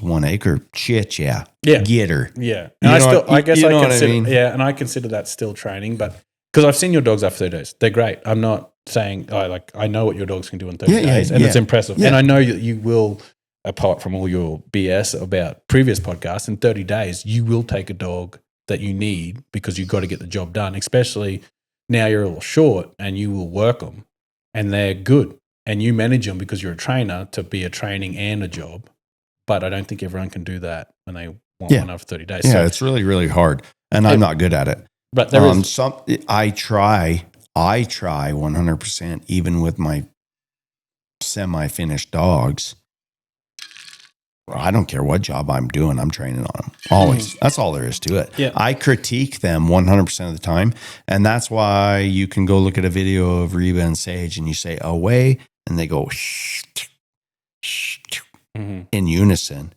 1 acre, shit, yeah. Yeah. Get her. Yeah. You And know- I guess you I know what I consider, mean? yeah, and I consider that still training, but because I've seen your dogs after 30 days. They're great. I'm not saying, I know what your dogs can do in 30 Yeah, yeah, days, and yeah. it's impressive. Yeah. And I know that you will, apart from all your BS about previous podcasts, in 30 days, you will take a dog that you need because you've got to get the job done, especially now you're a little short and you will work them and they're good and you manage them because you're a trainer to be a training and a job. But I don't think everyone can do that when they want Yeah. one after 30 days. Yeah, So, it's really, really hard. And I'm not good at it. but there is, I try 100%, even with my semi-finished dogs. I don't care what job I'm doing. I'm training on them always. That's all there is to it. Yeah. I critique them 100% of the time. And that's why you can go look at a video of Reba and Sage and you say, away. And they go, shh, shh, Mhm. in unison.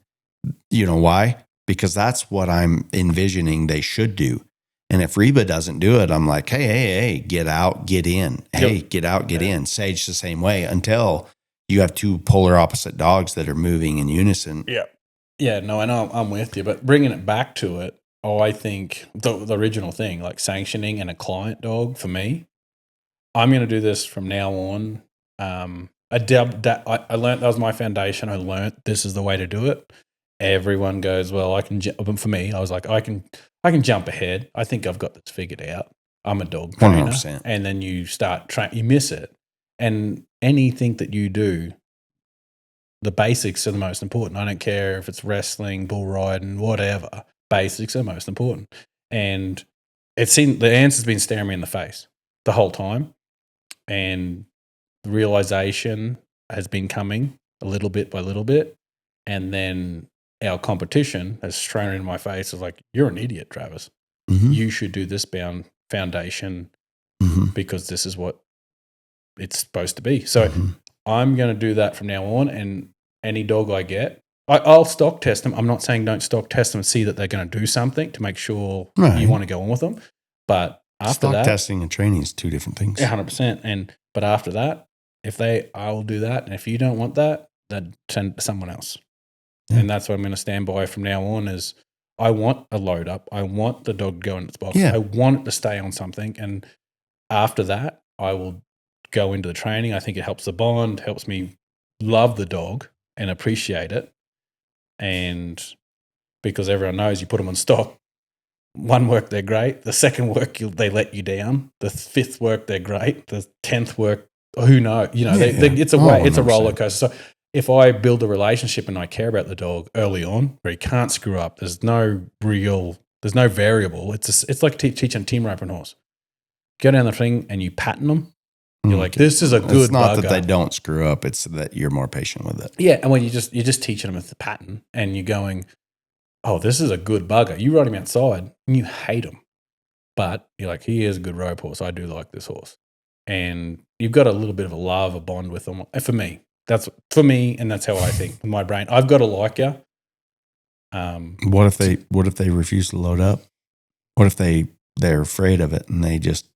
You know why? Because that's what I'm envisioning they should do. And if Reba doesn't do it, I'm like, hey, get out, get in. Hey, Yep. get out, get in. Sage the same way until you have 2 polar opposite dogs that are moving in unison. Yeah. Yeah, no, I know I'm with you, but bringing it back to it, I think the original thing, like sanctioning and a client dog for me, I'm going to do this from now on. I learned that was my foundation. I learned this is the way to do it. Everyone goes, well, I can, for me, I was like, I can jump ahead. I think I've got this figured out. I'm a dog trainer. 100%. And then you start you miss it. And anything that you do, the basics are the most important. I don't care if it's wrestling, bull riding, whatever. Basics are most important. And the answer's been staring me in the face the whole time. And the realization has been coming a little bit by little bit. And then our competition has thrown it in my face. It's like, you're an idiot, Travis. Mhm. You should do this foundation Mhm. because this is what it's supposed to be. So Mhm. I'm going to do that from now on. And any dog I get, I'll stock test them. I'm not saying don't stock test them and see that they're going to do something to make sure Right. you want to go on with them. But after Stock that, testing and training is 2 different things. 100%. But after that, I will do that. And if you don't want that, then send someone else. Yeah. And that's what I'm going to stand by from now on is I want a load up. I want the dog to go in its box. Yeah. I want it to stay on something. And after that, I will go into the training. I think it helps the bond, helps me love the dog and appreciate it. And because everyone knows you put them on stock, one work, they're great. The second work, they let you down. The 5th work, they're great. The 10th work, who knows? You know, Yeah. it's a Oh, way, it's a 100%. roller coaster. So if I build a relationship and I care about the dog early on, where he can't screw up, there's no variable. It's like teaching a team roping horse. Go down the thing and you pattern them. You're like, this is a good It's not bugger. that they don't screw up. It's that you're more patient with it. Yeah, and when you're just teaching them the pattern, and you're going, oh, this is a good bugger. You ride him outside, and you hate him, but you're like, he is a good rope horse. I do like this horse, and you've got a little bit of a love, a bond with them. And for me, that's how I think with my brain. I've got to like you. What if they refuse to load up? What if they're afraid of it and they just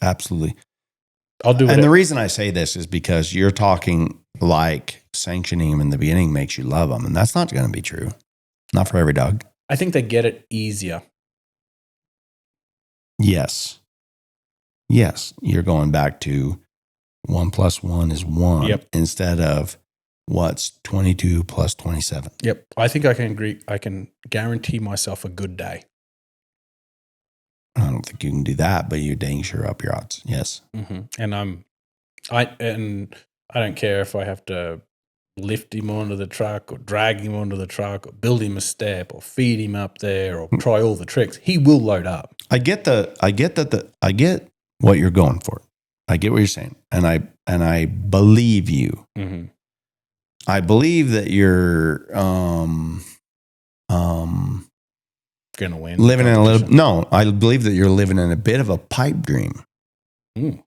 absolutely. I'll do it. And the reason I say this is because you're talking like sanctioning them in the beginning makes you love them, and that's not going to be true. Not for every dog. I think they get it easier. Yes, you're going back to 1 + 1 is 1 Yep. instead of what's 22 + 27. Yep, I think I can agree. I can guarantee myself a good day. I don't think you can do that, but you dang sure up your odds. Yes. Mm-hmm. And I don't care if I have to lift him onto the truck or drag him onto the truck or build him a step or feed him up there or try all the tricks. He will load up. I get what you're going for. I get what you're saying. And I believe you. Mm-hmm. I believe that you're Gonna win. living in a little. No, I believe that you're living in a bit of a pipe dream. Mm.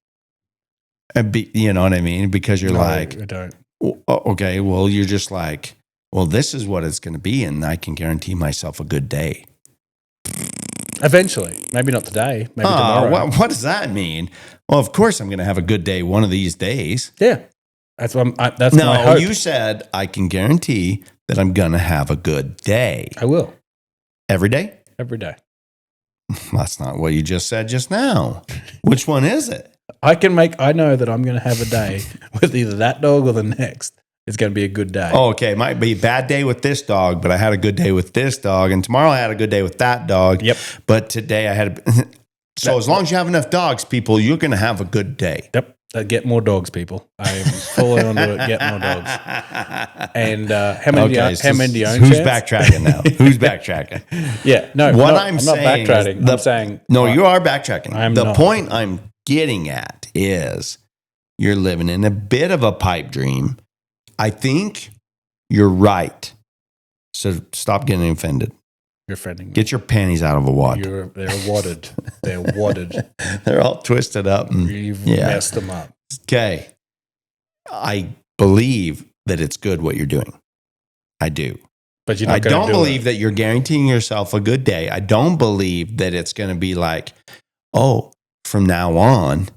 You know what I mean? Because you're like, I don't. Okay, well, you're just like, well, this is what it's going to be, and I can guarantee myself a good day. Eventually, maybe not today, maybe tomorrow. What does that mean? Well, of course, I'm going to have a good day one of these days. Yeah, that's what that's my No, hope. you said I can guarantee that I'm going to have a good day I will every day. every day. That's not what you just said just now. Which one is it? I know that I'm going to have a day with either that dog or the next. It's going to be a good day. Oh, okay. It might be a bad day with this dog, but I had a good day with this dog. And tomorrow I had a good day with that dog. Yep. But today I had So as long as you have enough dogs, people, you're going to have a good day. Yep. Get more dogs, people. I am fully onto it. Get more dogs. And how many do you own? Who's Chance? backtracking now? Who's backtracking? Yeah. No, I'm not backtracking. I'm saying. No, you are backtracking. I'm the not. point I'm getting at is you're living in a bit of a pipe dream. I think you're right. So stop getting offended. You're offending me. Get your panties out of a wad. They're wadded. They're wadded. They're all twisted up. And, You've yeah. messed them up. Okay. I believe that it's good what you're doing. I do. But you're not I gonna don't do believe it. that you're guaranteeing yourself a good day. I don't believe that it's going to be like, oh, from now on,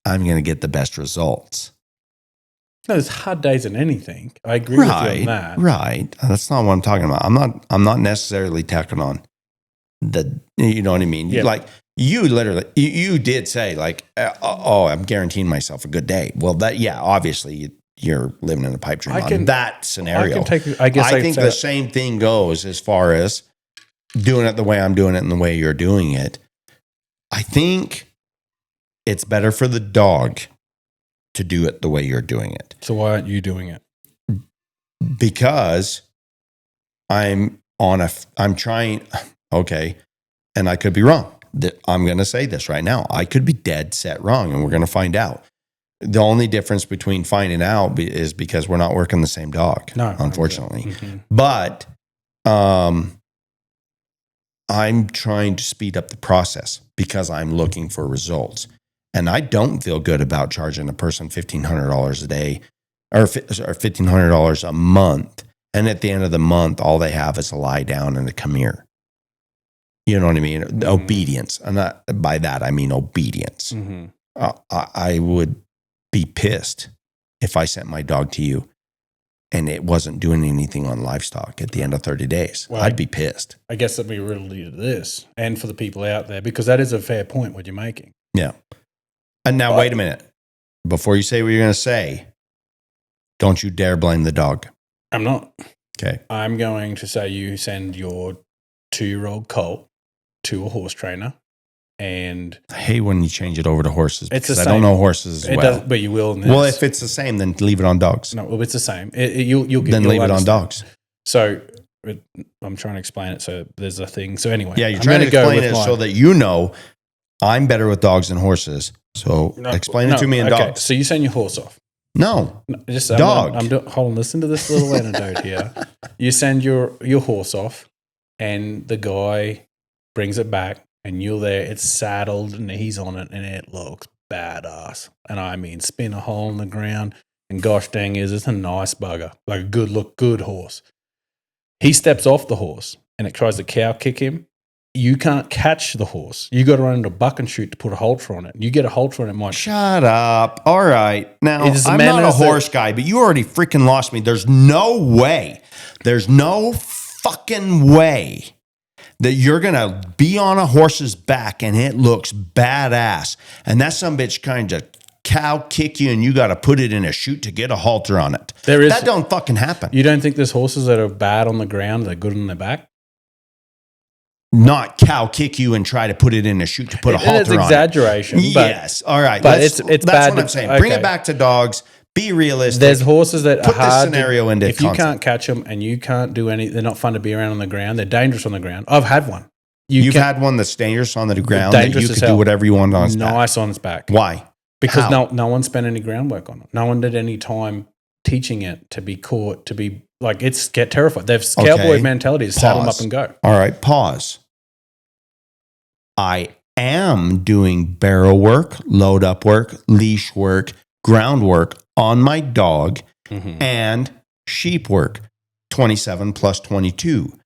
I'm going to get the best results. No, there's hard days in anything. I agree with you on that. Right. That's not what I'm talking about. I'm not necessarily tacking on the, you know what I mean? Yeah. Like you literally, you did say like, oh, I'm guaranteeing myself a good day. Well, that, yeah, obviously you're living in a pipe dream on that scenario. I think the same thing goes as far as doing it the way I'm doing it and the way you're doing it. I think it's better for the dog to do it the way you're doing it. So why aren't you doing it? Because I'm trying, okay, and I could be wrong. I'm going to say this right now. I could be dead set wrong, and we're going to find out. The only difference between finding out is because we're not working the same dog, unfortunately. Mm-hmm. But I'm trying to speed up the process because I'm looking for results. And I don't feel good about charging a person $1,500 a day or $1,500 a month. And at the end of the month, all they have is a lie down and a come here. You know what I mean? Mm-hmm. Obedience. And by that, I mean obedience. Mm-hmm. I would be pissed if I sent my dog to you and it wasn't doing anything on livestock at the end of 30 days. Well, I'd be pissed. I guess that we really lead to this and for the people out there, because that is a fair point what you're making. Yeah. And now, wait a minute. Before you say what you're going to say, don't you dare blame the dog. I'm not. Okay. I'm going to say you send your 2-year-old colt to a horse trainer, and I hate when you change it over to horses it's because the I same. don't know horses as well. But you will in this. Well, if it's the same, then leave it on dogs. No, well, it's the same. You'll get, then leave it on understand. dogs. So I'm trying to explain it. So there's a thing. So anyway, Yeah, you're trying to explain it so that you know I'm better with dogs than horses. So explain it to me in dogs. So you send your horse off. No, just dog. Hold on, listen to this little anecdote here. You send your horse off, and the guy brings it back, and you're there. It's saddled, and he's on it, and it looks badass. And I mean, spin a hole in the ground, and gosh dang, it's a nice bugger, like a good horse. He steps off the horse, and it tries to cow kick him. You can't catch the horse. You got to run into a buck and shoot to put a halter on it. You get a halter on it, might. Shut up. All right. Now, It is a I'm not a menace horse guy, but you already freaking lost me. There's no way. There's no fucking way that you're going to be on a horse's back and it looks badass. And that sumbitch kind of cow kick you and you got to put it in a chute to get a halter on it. That don't fucking happen. You don't think there's horses that are bad on the ground that are good on their back? not cow kick you and try to put it in a chute to put a And it's halter on it. exaggeration. But Yes. All right. but Let's- it's that's bad what to- I'm saying. Bring okay. it back to dogs. Be realistic. there's horses that Put are this hard scenario into if you concept. can't catch them and you can't do any, they're not fun to be around on the ground. They're dangerous on the ground. I've had one. You've had one that's dangerous on the ground that Dangerous you as could do hell. whatever you want on its back. nice on its back. Why? Because How? no one spent any groundwork on it. No one did any time teaching it to be caught, to be like, it's get terrified. They've cowboy Okay. mentality is saddle them up Pause. and go. All right, pause. I am doing barrel work, load up work, leash work, groundwork on my dog Mhm. and sheep work. 27 plus 22,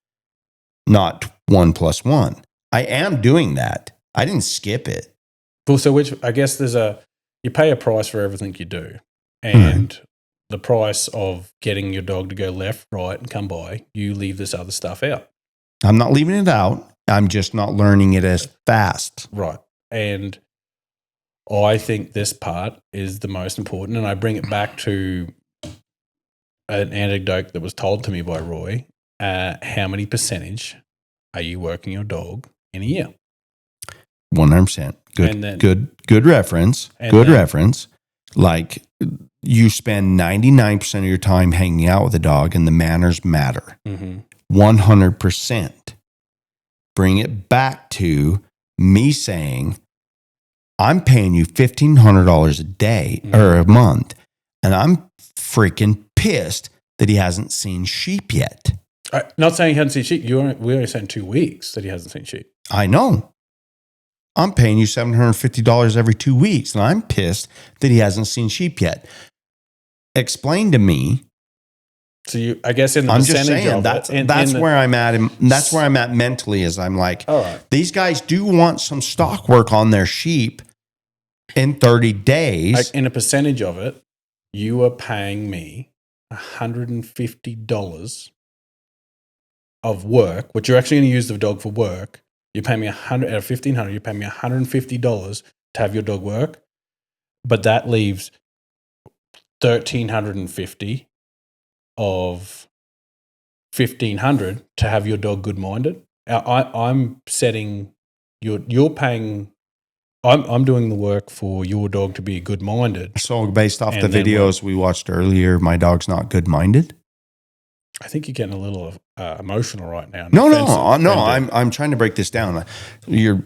not 1 plus 1. I am doing that. I didn't skip it. Well, so which I guess you pay a price for everything you do, and the price of getting your dog to go left, right, and come by, you leave this other stuff out, I'm not leaving it out. I'm just not learning it as fast. right? And I think this part is the most important, and I bring it back to an anecdote that was told to me by Roy. How many percentage are you working your dog in a year? 100%. Good, And then- good reference. And Good then- reference. Like you spend 99% of your time hanging out with a dog and the manners matter. Mm-hmm. 100%. Bring it back to me saying, I'm paying you $1,500 a day or a month, and I'm freaking pissed that he hasn't seen sheep yet. Not saying he hasn't seen sheep. We only saying 2 weeks that he hasn't seen sheep. I know. I'm paying you $750 every 2 weeks, and I'm pissed that he hasn't seen sheep yet. Explain to me. So I guess in the I'm percentage just saying of that's it, where I'm at. That's where I'm at mentally. Is I'm like, all right. these guys do want some stock work on their sheep in 30 days. Like in a percentage of it, you are paying me $150 of work, which you're actually going to use the dog for work. You pay me $100 out of $1,500. You pay me $150 to have your dog work, but that leaves $1,350 of $1,500 to have your dog good minded. I'm setting you're paying. I'm doing the work for your dog to be good minded. So based off the And then videos we watched earlier, my dog's not good minded. I think you're getting a little emotional right now. No, Offensive. I'm trying to break this down. You're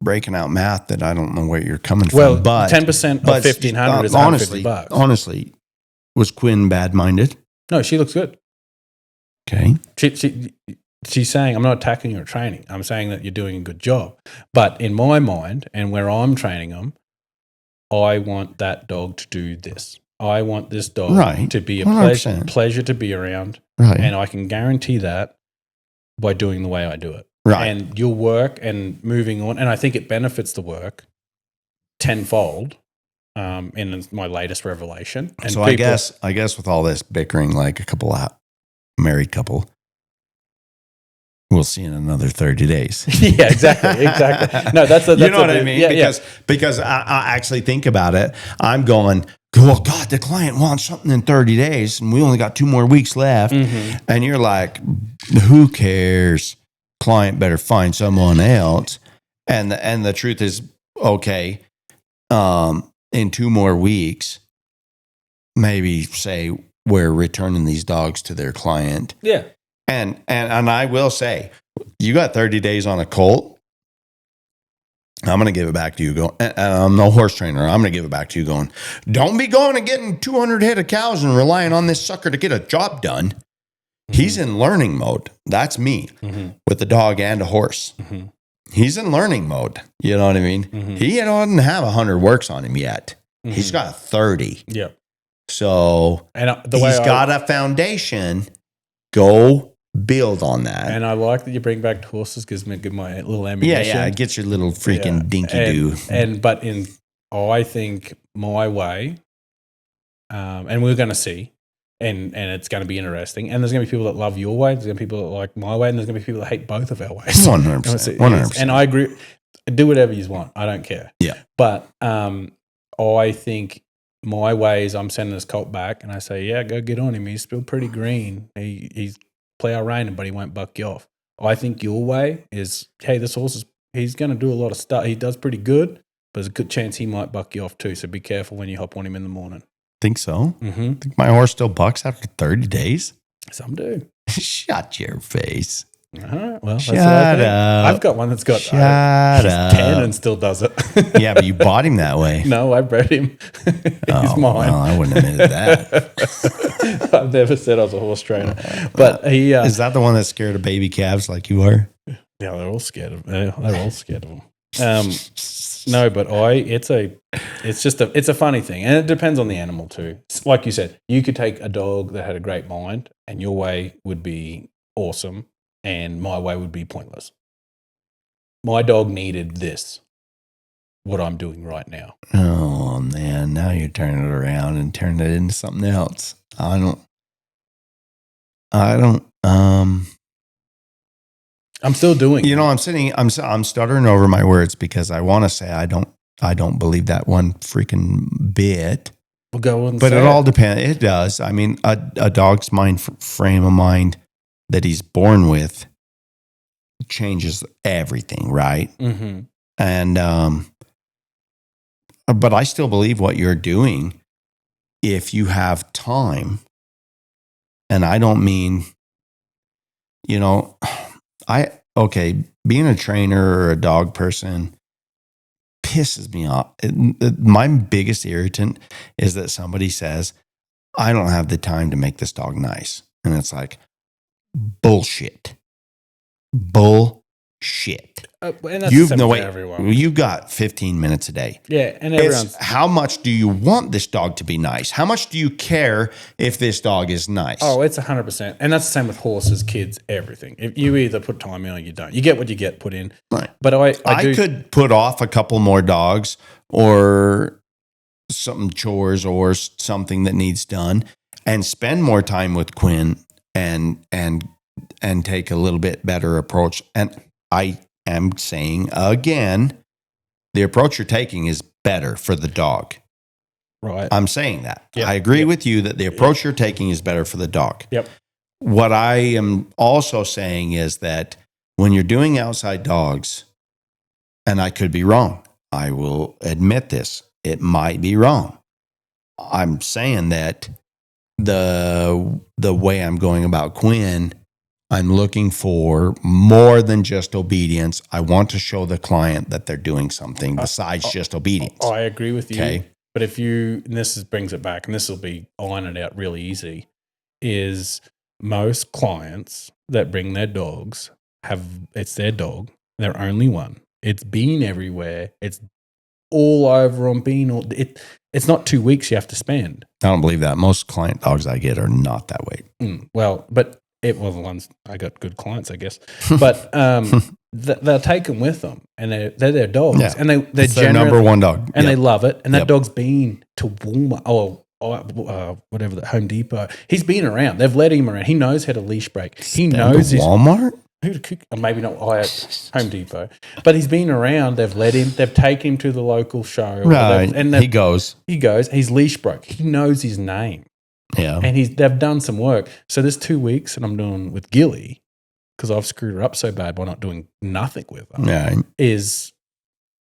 breaking out math that I don't know where you're coming from. Well, But 10% of but, 1,500 is honestly, $150. honestly, was Quinn bad minded? No, she looks good. Okay. She's saying, I'm not attacking your training. I'm saying that you're doing a good job. But in my mind and where I'm training them, I want that dog to do this. I want this dog Right. to be a 100%. pleasure to be around. Right. And I can guarantee that by doing the way I do it. Right. And your work and moving on. And I think it benefits the work tenfold in my latest revelation. And So I guess with all this bickering, like a couple of married couple, we'll see in another 30 days. yeah, exactly. No, that's you know what I mean? Because I actually think about it. I'm going, well, God, the client wants something in 30 days and we only got 2 more weeks left. Mhm. And you're like, who cares? Client better find someone else. And the truth is, okay, in 2 more weeks, maybe say we're returning these dogs to their client. Yeah. And I will say, you got 30 days on a colt. I'm going to give it back to you. And I'm no horse trainer. I'm going to give it back to you going, don't be going and getting 200 head of cows and relying on this sucker to get a job done. He's in learning mode. That's me with a dog and a horse. Mhm. He's in learning mode. You know what I mean? Mhm. He doesn't have 100 works on him yet. He's Mhm. got 30. Yeah. So And the way he's got a foundation. Go build on that. And I like that you bring back horses, gives me my little ammunition. Yeah, it gets your little freaking dinky doo. But I think my way, and we're going to see, and it's going to be interesting. And there's going to be people that love your way. There's going to be people that like my way, and there's going to be people that hate both of our ways. 100%. 100%. And I agree. Do whatever you want. I don't care. Yeah. But I think my way is I'm sending this colt back, and I say, yeah, go get on him. He's still pretty green. He's plow raining, but he won't buck you off. I think your way is, hey, this horse he's going to do a lot of stuff. He does pretty good, but there's a good chance he might buck you off too. So be careful when you hop on him in the morning. Think so? Mm-hmm. Think my horse still bucks after 30 days? Some do. Shut your face. Uh-huh. Well, that's Shut what I think. up. I've got one that's got Shut he's up. 10 and still does it. Yeah, but you bought him that way. No, I bred him. He's mine. Well, I wouldn't have admitted that. I've never said I was a horse trainer, but he. Is that the one that's scared of baby calves like you are? Yeah, they're all scared of. They're all scared of them. No, but it's a funny thing, and it depends on the animal too. Like you said, you could take a dog that had a great mind, and your way would be awesome, and my way would be pointless. My dog needed this, what I'm doing right now. Oh man, now you're turning it around and turning it into something else. I don't. I'm still doing. You know, I'm stuttering over my words because I want to say I don't believe that one freaking bit. We'll go on. But it all depends. It does. I mean, a dog's frame of mind that he's born with changes everything, right? Mm-hmm. And but I still believe what you're doing if you have time. And I don't mean, you know, being a trainer or a dog person pisses me off. My biggest irritant is that somebody says, I don't have the time to make this dog nice. And it's like, bullshit. And that's the same for everyone. You've got 15 minutes a day. Yeah, and everyone's. How much do you want this dog to be nice? How much do you care if this dog is nice? Oh, it's 100%. And that's the same with horses, kids, everything. If you either put time in or you don't. You get what you get put in. Right. But I could put off a couple more dogs or some chores or something that needs done and spend more time with Quinn and take a little bit better approach. And I am saying again, the approach you're taking is better for the dog. Right. I'm saying that. Yep. I agree with you that the approach you're taking is better for the dog. Yep. What I am also saying is that when you're doing outside dogs, and I could be wrong, I will admit this, it might be wrong. I'm saying that the way I'm going about Quinn, I'm looking for more than just obedience. I want to show the client that they're doing something besides just obedience. I agree with you. Okay. But if you, and this brings it back, and this will be ironing it out really easy, is most clients that bring their dogs it's their dog, their only one. It's been everywhere. It's all over on being. It's not 2 weeks you have to spend. I don't believe that. Most client dogs I get are not that way. Well, but the ones I got good clients, I guess. But they'll take them with them, and they're their dogs, Yeah. and they're It's their generally number one dog. and Yep. they love it. And that Yep. dog's been to Walmart, whatever, the Home Depot. He's been around. They've let him around. He knows how to leash break. He knows his Walmart? who to cook. Or maybe not Home Depot, but he's been around. They've let him. They've taken him to the local show, or Right. whatever, and He goes. he goes. He's leash broke. He knows his name. Yeah. And they've done some work. So this 2 weeks that I'm doing with Gilly, because I've screwed her up so bad by not doing nothing with her, Yeah. is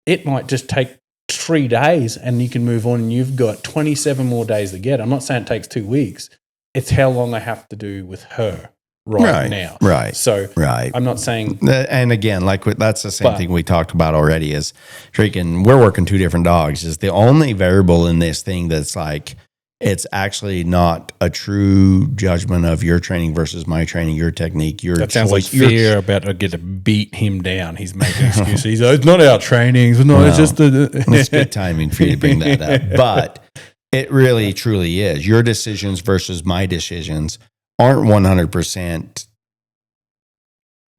it might just take 3 days and you can move on and you've got 27 more days to get. I'm not saying it takes 2 weeks. It's how long I have to do with her right now. Right. So Right. I'm not saying And again, that's the same But- thing we talked about already is freaking, we're working two different dogs. Is the only variable in this thing that's like, it's actually not a true judgment of your training versus my training, your technique, your that sounds like choice, your fear about to get to beat him down. He's making excuses. He's it's not our training. It's Well, just It's good timing for you to bring that up. But it really, truly is. Your decisions versus my decisions aren't 100%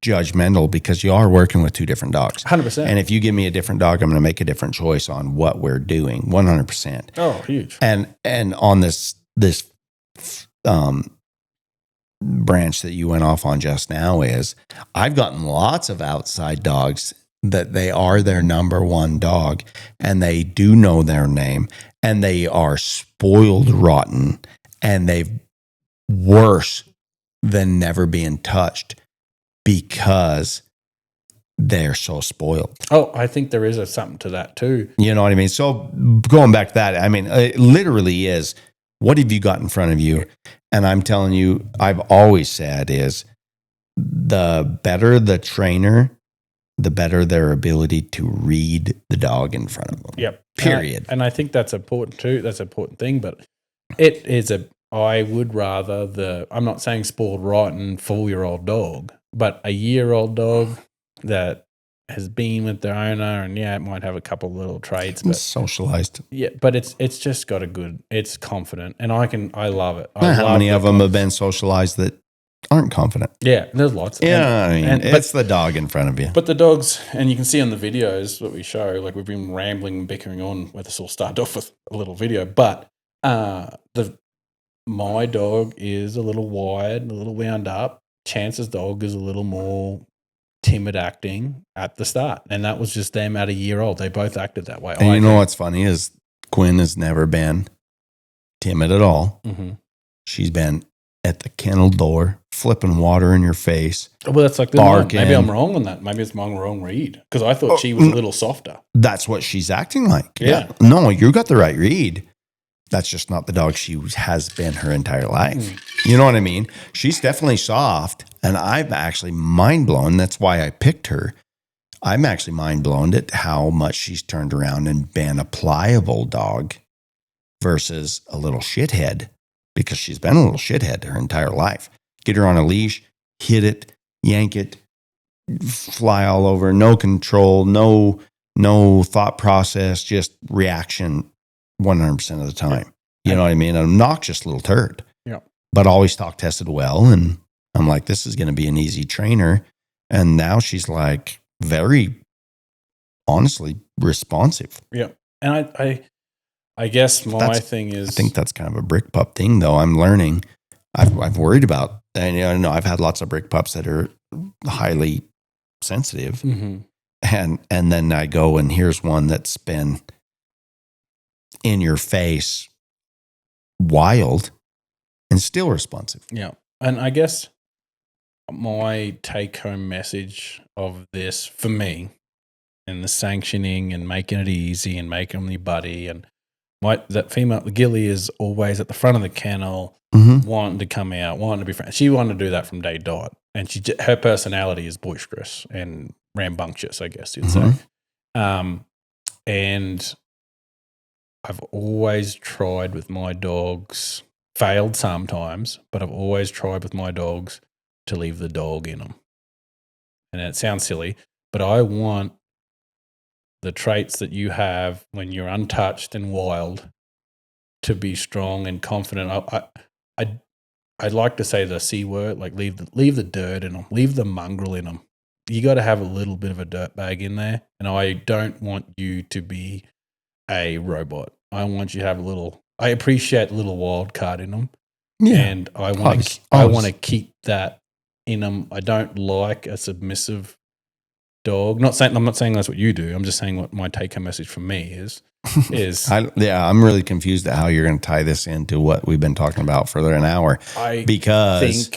judgmental because you are working with two different dogs. 100%. And if you give me a different dog, I'm going to make a different choice on what we're doing. 100%. Oh, huge. And on this branch that you went off on just now is I've gotten lots of outside dogs that they are their number one dog and they do know their name and they are spoiled rotten and they've worse than never being touched. because they're so spoiled. Oh, I think there is something to that too. You know what I mean? So going back to that, I mean, it literally is, what have you got in front of you? And I'm telling you, I've always said is the better the trainer, the better their ability to read the dog in front of them. Yep. Period. And I think that's important too. That's an important thing, but it is I would rather I'm not saying spoiled rotten 4-year-old dog, but a year-old dog that has been with their owner, and it might have a couple little traits, but Socialized. yeah, but it's just got it's confident, and I love it. How many of them have been socialized that aren't confident? Yeah, there's lots. Yeah, I mean, it's the dog in front of you. But the dogs, and you can see on the videos that we show, like we've been rambling and bickering on where this all started off with a little video, but my dog is a little wired, a little wound up. Chance's dog is a little more timid acting at the start, and that was just them at a year old. They both acted that way. And you know what's funny is Quinn has never been timid at all. Mm-hmm. She's been at the kennel door, flipping water in your face. Well, that's like barking. Maybe I'm wrong on that. Maybe it's my wrong read, because I thought she was a little softer. That's what she's acting like. Yeah. No, you got the right read. That's just not the dog she has been her entire life. You know what I mean? She's definitely soft, and I'm actually mind blown. That's why I picked her. I'm actually mind blown at how much she's turned around and been a pliable dog versus a little shithead, because she's been a little shithead her entire life. Get her on a leash, hit it, yank it, fly all over, no control, no thought process, just reaction 100% of the time. You know what I mean? An obnoxious little turd. Yeah. But always talk tested well. And I'm like, this is going to be an easy trainer. And now she's like very honestly responsive. Yeah. And I guess my thing is, I think that's kind of a brick pup thing, though. I'm learning. I've worried about, and you know, I've had lots of brick pups that are highly sensitive. mm-hmm. And then I go, and here's one that's been in your face, wild, and still responsive. Yeah. And I guess my take home message of this for me, and the sanctioning and making it easy and making them your buddy, and that female Gilly is always at the front of the kennel, wanting to come out, wanting to be friends. She wanted to do that from day dot, and her personality is boisterous and rambunctious, I guess you'd say. And I've always tried with my dogs, failed sometimes, but I've always tried with my dogs to leave the dog in them. And it sounds silly, but I want the traits that you have when you're untouched and wild to be strong and confident. I'd like to say the C word, like leave the dirt in them, leave the mongrel in them. You got to have a little bit of a dirt bag in there, and I don't want you to be a robot. I want you to have I appreciate a little wild card in them. Yeah. And I want to keep that in them. I don't like a submissive dog. I'm not saying that's what you do. I'm just saying what my take home message from me is. I'm really confused at how you're going to tie this into what we've been talking about for an hour. Because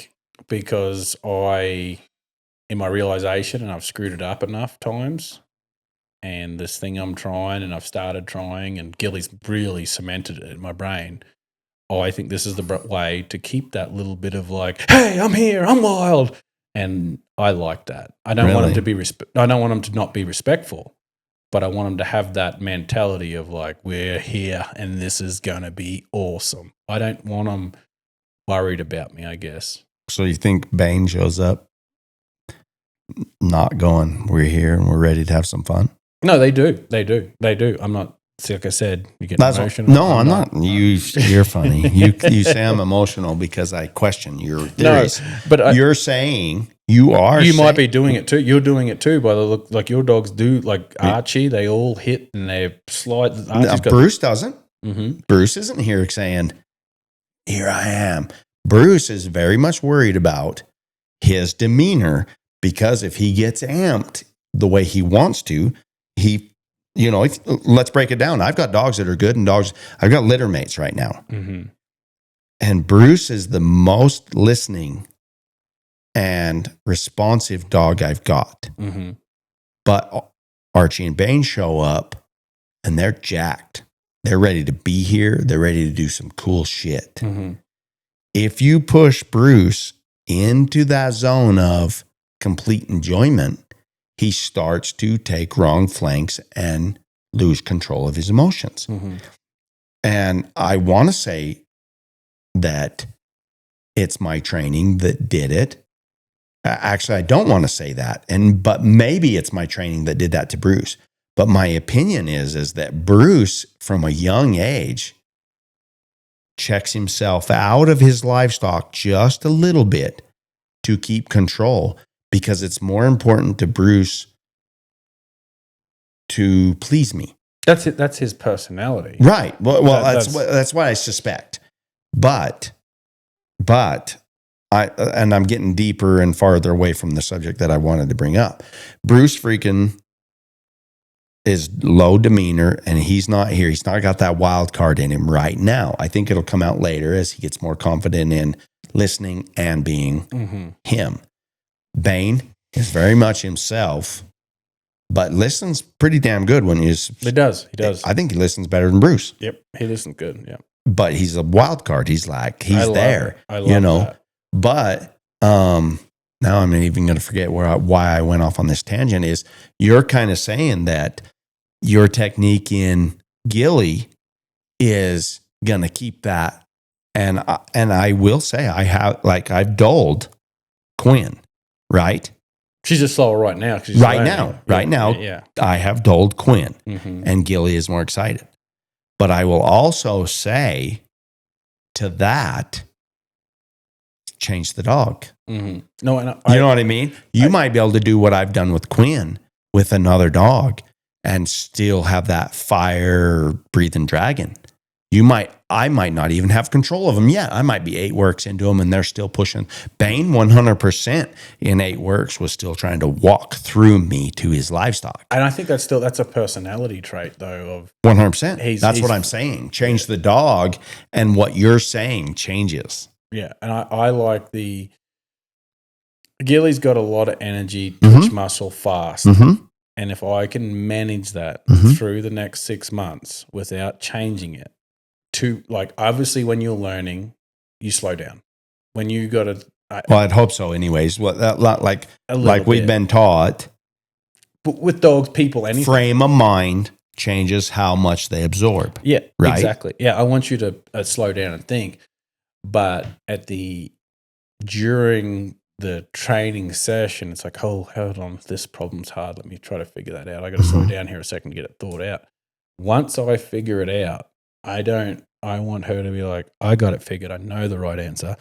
in my realization, and I've screwed it up enough times, and this thing I'm trying, and I've started trying, and Gilly's really cemented it in my brain. I think this is the way to keep that little bit of like, hey, I'm here, I'm wild. And I like that. I don't want him to be I don't want him to not be respectful, but I want him to have that mentality of like, we're here and this is going to be awesome. I don't want him worried about me, I guess. So you think Bane shows up not going, we're here and we're ready to have some fun? No, they do. I'm not, like I said, you get emotional. No, I'm not. You're funny. You say I'm emotional because I question your theories. No, but you're saying you might be doing it too. You're doing it too by the look. Like your dogs do. Like Archie, they all hit and they slide. Bruce doesn't. Mm-hmm. Bruce isn't here saying, "Here I am." Bruce is very much worried about his demeanor, because if he gets amped the way he wants to, let's break it down. I've got dogs that are good and I've got litter mates right now. Mm-hmm. And Bruce is the most listening and responsive dog I've got. Mm-hmm. But Archie and Bane show up and they're jacked. They're ready to be here. They're ready to do some cool shit. Mm-hmm. If you push Bruce into that zone of complete enjoyment, he starts to take wrong flanks and lose control of his emotions. Mm-hmm. And I want to say that it's my training that did it. Actually, I don't want to say that. But maybe it's my training that did that to Bruce. But my opinion is that Bruce, from a young age, checks himself out of his livestock just a little bit to keep control, because it's more important to Bruce to please me. That's it. That's his personality. Right. Well, That's that's what I suspect. But I'm getting deeper and farther away from the subject that I wanted to bring up. Bruce freaking is low demeanor, and he's not here. He's not got that wild card in him right now. I think it'll come out later as he gets more confident in listening and being Mm-hmm. him. Bane is very much himself, but listens pretty damn good when he's. He does. He does. I think he listens better than Bruce. Yep. He listens good. Yeah. But he's a wild card. He's like, I he's love there, it. I love you know. that. But now I'm even going to forget why I went off on this tangent. Is you're kind of saying that your technique in Gilly is going to keep that, and I will say I've dulled Quinn, right? She's just slower right now. Right now, Yeah. I have dulled Quinn, Mm-hmm. and Gilly is more excited. But I will also say to that, change the dog. Mm-hmm. No, and You know what I mean? You might be able to do what I've done with Quinn with another dog and still have that fire breathing dragon. I might not even have control of them yet. I might be 8 works into them and they're still pushing. Bane 100% in 8 works was still trying to walk through me to his livestock. And I think that's a personality trait though. Of 100%. That's he's- what I'm saying. Change the dog, and what you're saying changes. yeah, and I like the Gilly's got a lot of energy, Mhm. twitch muscle, fast. Mm-hmm. And if I can manage that Mhm. through the next 6 months without changing it, to like obviously when you're learning, you slow down. When you got to Well, I'd hope so anyways. Like a little we've bit. been taught, But with dogs, people, anything. frame of mind changes how much they absorb. Yeah, Right? exactly. Yeah, I want you to slow down and think. But during the training session, it's like, oh, hold on, this problem's hard. Let me try to figure that out. I got to slow down here a second to get it thought out. Once I figure it out, I want her to be like, I got it figured. I know the right answer.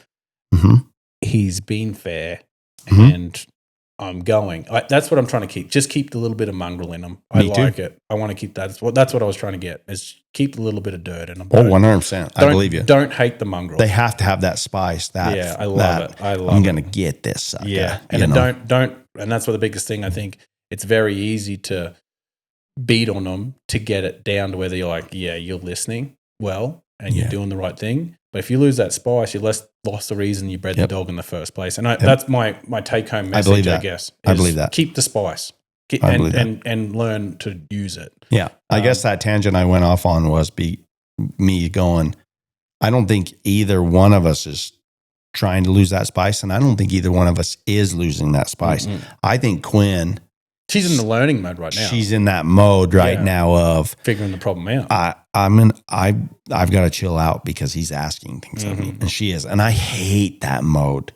Mm-hmm. He's been fair, Mhm. and I'm going. That's what I'm trying to keep. Just keep the little bit of mongrel in them. I Me too. like it. I want to keep that. That's what I was trying to get, is keep a little bit of dirt in them. Oh, 100%. I believe you. Don't hate the mongrel. They have to have that spice. Yeah, I love it. I love I'm it. going to get this sucker. Yeah, and you then know? don't. And that's what the biggest thing. I think it's very easy to beat on them to get it down to whether you're like, yeah, you're listening well and you're Yeah. doing the right thing. But if you lose that spice, you lost the reason you bred Yep. the dog in the first place. And that's my take home message. believe I that. guess. I is believe that. Keep the spice. I believe that. And learn to use it. Yeah. I guess that tangent I went off on was me going, I don't think either one of us is trying to lose that spice. And I don't think either one of us is losing that spice. Mm-mm. I think Quinn, She's in the learning mode right now. she's in that mode right Yeah. now of, figuring the problem out. I've got to chill out because he's asking things of me, Mhm. and she is, and I hate that mode.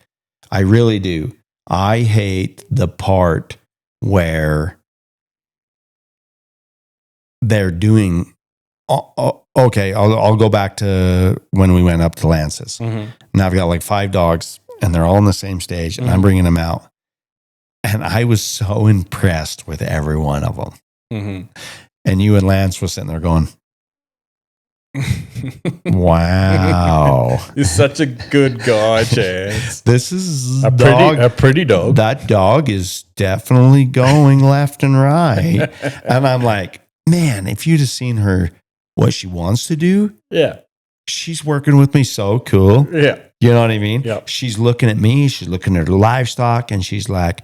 I really do. I hate the part where they're doing. Okay, I'll go back to when we went up to Lance's. Mhm. Now I've got like 5 dogs, and they're all on the same stage, and I'm Mhm. bringing them out, and I was so impressed with every one of them. Mhm. And you and Lance was sitting there going, "Wow, You're such a good guy, Chance. this is A pretty dog. That dog is definitely going left and right." And I'm like, man, if you'd have seen her, what she wants to do, Yeah. she's working with me so cool. Yeah. You know what I mean? Yep. She's looking at me, she's looking at her livestock, and she's like,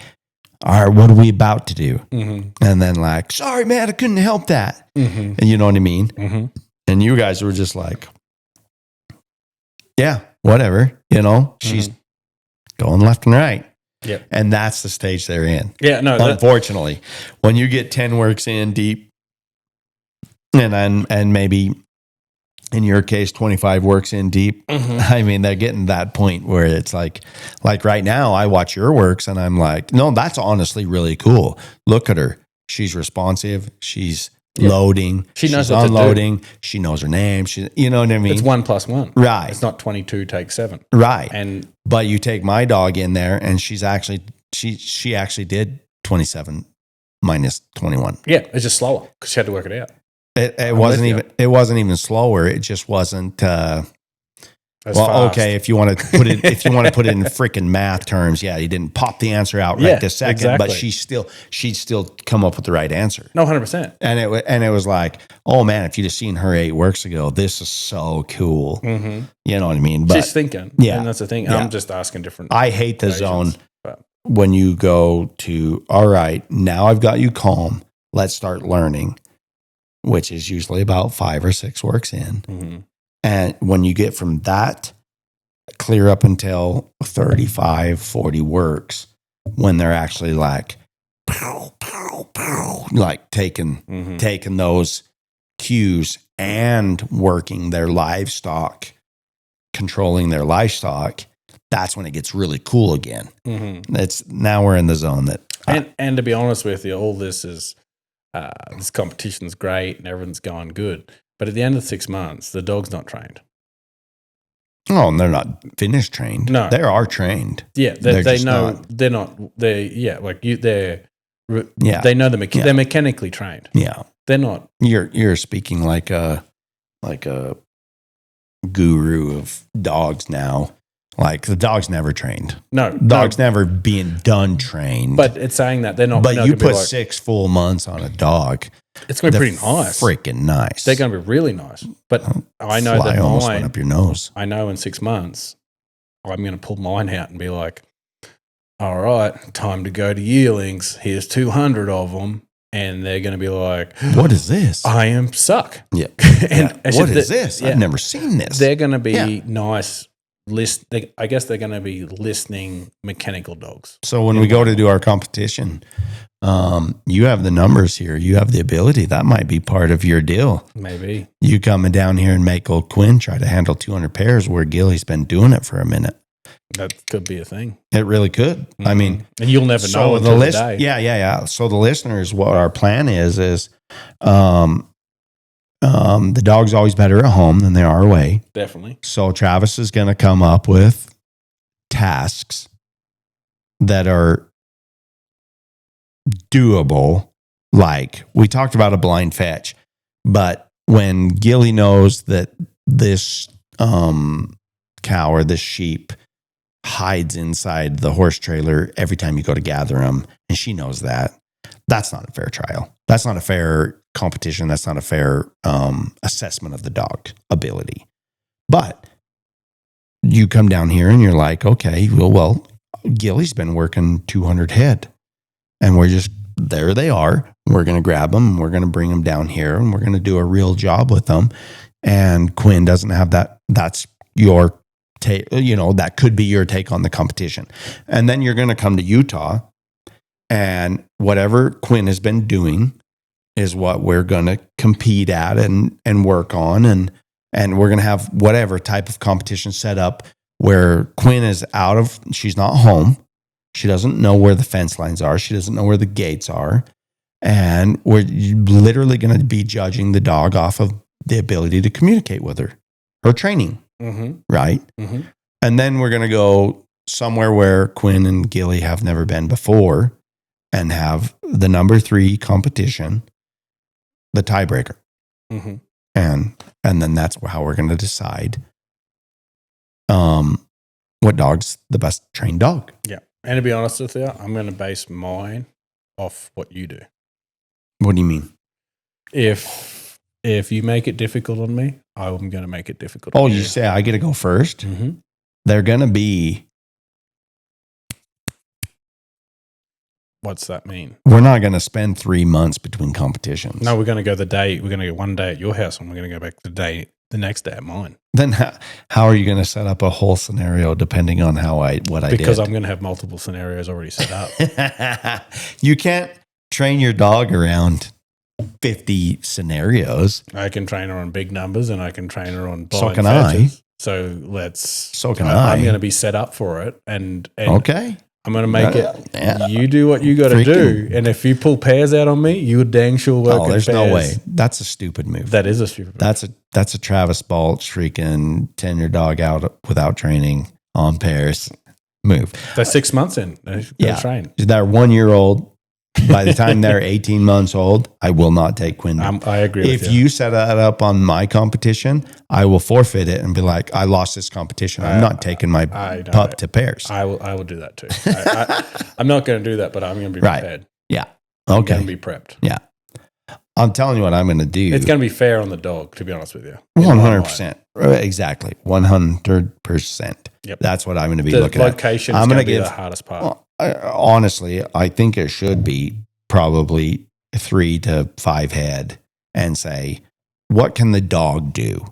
all right, what are we about to do? Mm-hmm. And then like, sorry, man, I couldn't help that. Mm-hmm. And you know what I mean? Mm-hmm. And you guys were just like, yeah, whatever. You know, she's going left and right. Yep. And that's the stage they're in. Yeah, no, Unfortunately, when you get 10 works in deep, and maybe in your case 25 works in deep, I mean, they're getting that point where it's like right now I watch your works and I'm like, no, that's honestly really cool. Look at her. She's responsive. She's loading. She knows she's what to do. unloading. She knows her name. She, you know what I mean? it's 1 + 1. Right. It's not 22 take 7. Right. And But you take my dog in there and she's actually, she actually did 27 minus 21. yeah, it's just slower because she had to work it out. It wasn't with even, it wasn't even slower. It just wasn't, As well, fast. okay. If you want to put it, in freaking math terms, yeah, you didn't pop the answer out right Yeah, this second, exactly. but she'd still come up with the right answer. No, 100%. And it was like, oh man, if you'd have seen her 8 works ago, this is so cool. Mm-hmm. You know what I mean? But She's thinking. yeah. And that's the thing. Yeah. I'm just asking different. I hate the occasions, zone but when you go to, all right, now I've got you calm. Let's start learning, which is usually about 5 or 6 works in. mhm. And when you get from that clear up until 35, 40 works, when they're actually like, pow, pow, pow, like taking those cues and working their livestock, controlling their livestock, that's when it gets really cool again. It's now we're in the zone that, And to be honest with you, all this is this competition's great and everything's going good. But at the end of 6 months, the dog's not trained. oh, and they're not finish trained. No. They are trained. Yeah, They're they just know not. they're not. They yeah, like you. Yeah. They know Yeah. they're mechanically trained. Yeah. They're not. You're speaking like a guru of dogs now. Like the dog's never trained. No, Dog's no, never being done trained. But it's saying that they're not. but not you gonna be put like, 6 full months on a dog. it's going to be they're pretty nice. Freaking nice. They're going to be really nice. But I know Fly that almost went mine. up your nose. I know in 6 months, I'm going to pull mine out and be like, all right, time to go to yearlings. Here's 200 of them. And they're going to be like, What is this? I am suck. Yeah. And Yeah. What is this? yeah. I've never seen this. They're going to be Yeah. nice. I guess they're going to be listening mechanical dogs. So when we go to do our competition, you have the numbers here. You have the ability. That might be part of your deal. Maybe. You coming down here and make old Quinn try to handle 200 pairs where Gilly's been doing it for a minute. That could be a thing. It really could. I mean, and you'll never know so until the the list, day. yeah. So the listeners, what our plan is the dog's always better at home than they are away. Definitely. So Travis is going to come up with tasks that are doable. Like we talked about a blind fetch, but when Gilly knows that this cow or this sheep hides inside the horse trailer every time you go to gather them, and she knows that, that's not a fair trial. That's not a fair competition. That's not a fair assessment of the dog ability. But you come down here and you're like, okay, well, Gilly's been working 200 head, and we're just, there they are. We're going to grab them, and we're going to bring them down here, and we're going to do a real job with them. And Quinn doesn't have that. That's your take, that could be your take on the competition. And then you're going to come to Utah, and whatever Quinn has been doing is what we're going to compete at and work on. And we're going to have whatever type of competition set up where Quinn is she's not home. She doesn't know where the fence lines are. She doesn't know where the gates are. And we're literally going to be judging the dog off of the ability to communicate with her training. Mm-hmm. Right. Mm-hmm. And then we're going to go somewhere where Quinn and Gilly have never been before and have the number 3 competition, the tiebreaker. Mm-hmm. And then that's how we're going to decide what dog's the best trained dog. Yeah. And to be honest with you, I'm going to base mine off what you do. What do you mean? If you make it difficult on me, I'm going to make it difficult Oh, on you say I get to go first? Mm-hmm. they're going to be, What's that mean? we're not going to spend 3 months between competitions. No, we're going to go we're going to go one day at your house and we're going to go back the next day at mine. Then how are you going to set up a whole scenario depending on what I Because did? I'm going to have multiple scenarios already set up. You can't train your dog around 50 scenarios. I can train her on big numbers and I can train her on So blind can I. fetches. So can I. I'm going to be set up for it, and Okay. I'm going to make it. Yeah. You do what you got to do, and if you pull pairs out on me, you dang sure work. Oh, there's no pairs. way. That's a stupid move. That is a stupid. That's a Travis Balch freaking 10 your dog out without training on pairs move. They're 6 months in. They're train. They're 1 year old. By the time they're 18 months old, I will not take Quinn. I agree with If you set that up on my competition, I will forfeit it and be like, I lost this competition. I'm not taking my pup to pairs. I will do that too. I'm not going to do that, but I'm going to be Right. prepared. Yeah. I'm Okay. going to be prepped. Yeah. I'm telling you what I'm going to do. It's going to be fair on the dog, to be honest with you. 100%. Exactly. 100%. Yep. That's what I'm going to be The looking at. location I'm is gonna going to be give- the hardest part. Well, honestly, I think it should be probably 3 to 5 head and say, what can the dog do?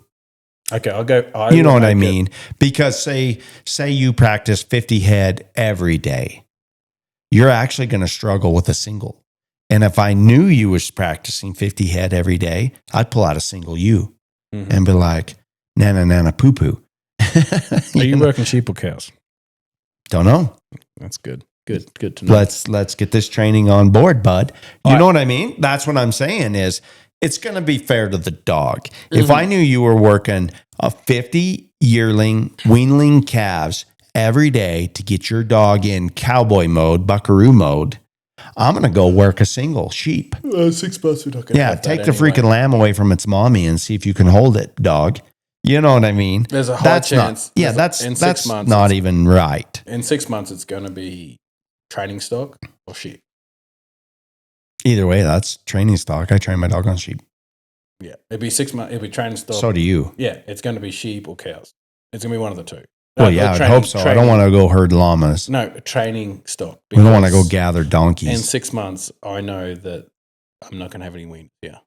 Okay, I'll go. You know what I mean? Because say you practice 50 head every day, you're actually going to struggle with a single. And if I knew you was practicing 50 head every day, I'd pull out a single you and be like, nana poo poo. Are you working sheep or cows? Don't know. That's good. Good to know. Let's get this training on board, bud. You All know what I mean? That's what I'm saying is it's going to be fair to the dog. If I knew you were working a 50 yearling weanling calves every day to get your dog in cowboy mode, buckaroo mode, I'm going to go work a single sheep. 6 months we're not going Yeah, take the freaking lamb away from its mommy and see if you can hold it, dog. You know what I mean? There's a high That's chance. Not, yeah, in 6 that's months, not even right. In 6 months, it's going to be training stock or sheep. Either way, that's training stock. I train my dog on sheep. Yeah, it'd be 6 months. It'd be training stock. So do you. Yeah, it's going to be sheep or cows. It's going to be one of the two. Well, yeah, I hope so. I don't want to go herd llamas. No, training stock. We don't want to go because gather In donkeys. 6 months, I know that I'm not going to have any weans. Yeah.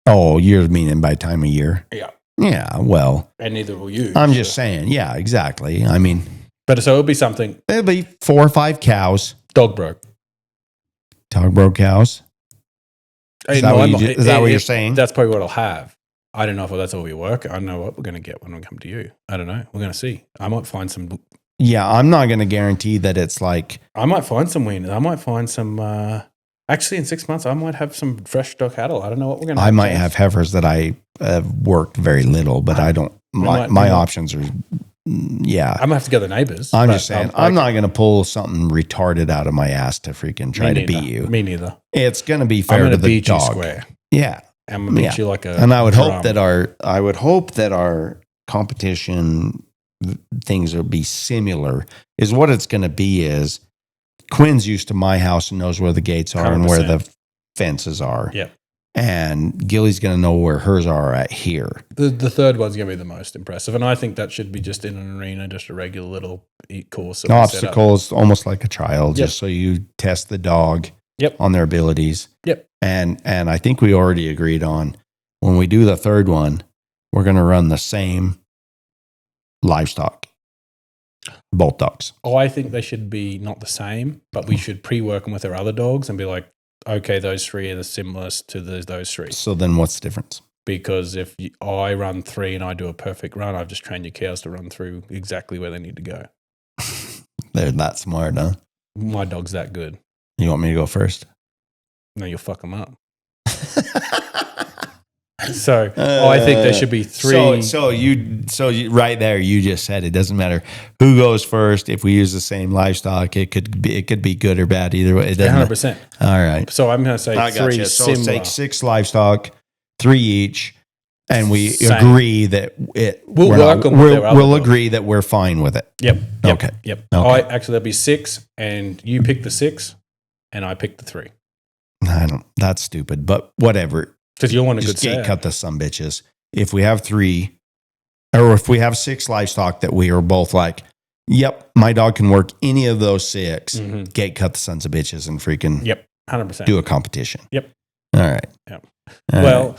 Oh, you're meaning by time of year? Yeah. Yeah, well, And neither will you. I'm just saying. Yeah, exactly. I mean, But so it'll be something. there'll be 4 or 5 cows. Dog broke. Dog broke cows. Is that what you're saying? That's probably what I'll have. I don't know if that's all we work. I don't know what we're going to get when we come to you. I don't know. We're going to see. I might find some. Yeah, I'm not going to guarantee that it's like, I might find some weaners. I might find some. Actually, in 6 months, I might have some fresh stock cattle. I don't know what we're going to. I might have heifers that I have worked very little, but I don't. My options are, yeah. I might have to go to the neighbors. I'm but just saying, I'll- I'm not going to pull something retarded out of my ass to freaking try to beat you. Me neither. It's going to be I'm fair going to to the beat you dog. square. Yeah. I'm going to beat Yeah. you like a. And I would hope drum. that our competition things will be similar. Is what it's going to be is Quinn's used to my house and knows where the gates are and where 100%. the fences are. Yep. And Gilly's going to know where hers are at here. The third one's going to be the most impressive, and I think that should be just in an arena, just a regular little course. that we set up. Obstacles, almost like a trial, Yep. just so you test the dog Yep. on their abilities. Yep. And I think we already agreed on when we do the third one, we're going to run the same livestock, both dogs. Oh, I think they should be not the same, but we should pre-work them with our other dogs and be like, okay, those 3 are the similest to those 3. So then what's the difference? Because if I run 3 and I do a perfect run, I've just trained your cows to run through exactly where they need to go. They're that smart, huh? My dog's that good. You want me to go first? No, you'll fuck them up. So I think there should be 3. So you right there. You just said it doesn't matter who goes first. If we use the same livestock, it could be good or bad either way. It doesn't. 100%. All right. So I'm going to say I 3 gotcha. So similar. take 6 livestock, 3 each, and we Same. agree that We'll work on with their other we'll dogs. agree that we're fine with it. Yep. Okay. Yep. Okay. Actually, there'll be 6, and you pick the 6, and I pick the 3. I don't. That's stupid, but whatever. Because you'll want a Just good gate set. cut the some bitches. If we have 3, or if we have 6 livestock that we are both like, yep, my dog can work any of those 6, gate cut the sons of bitches and freaking Yep, 100%. do a competition. Yep. All right. Yep. All Well,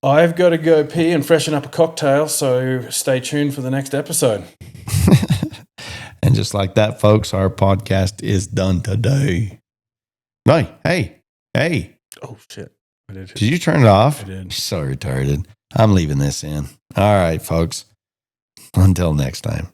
I've got to go pee and freshen up a cocktail, so stay tuned for the next episode. And just like that, folks, our podcast is done today. No, hey. Oh, shit. I did. Did you turn it off? I did. You're so retarded. I'm leaving this in. All right, folks. Until next time.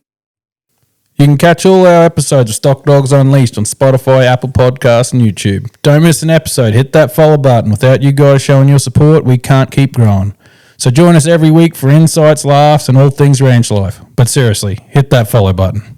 You can catch all our episodes of Stock Dogs Unleashed on Spotify, Apple Podcasts, and YouTube. Don't miss an episode. Hit that follow button. Without you guys showing your support, we can't keep growing. So join us every week for insights, laughs, and all things ranch life. But seriously, hit that follow button.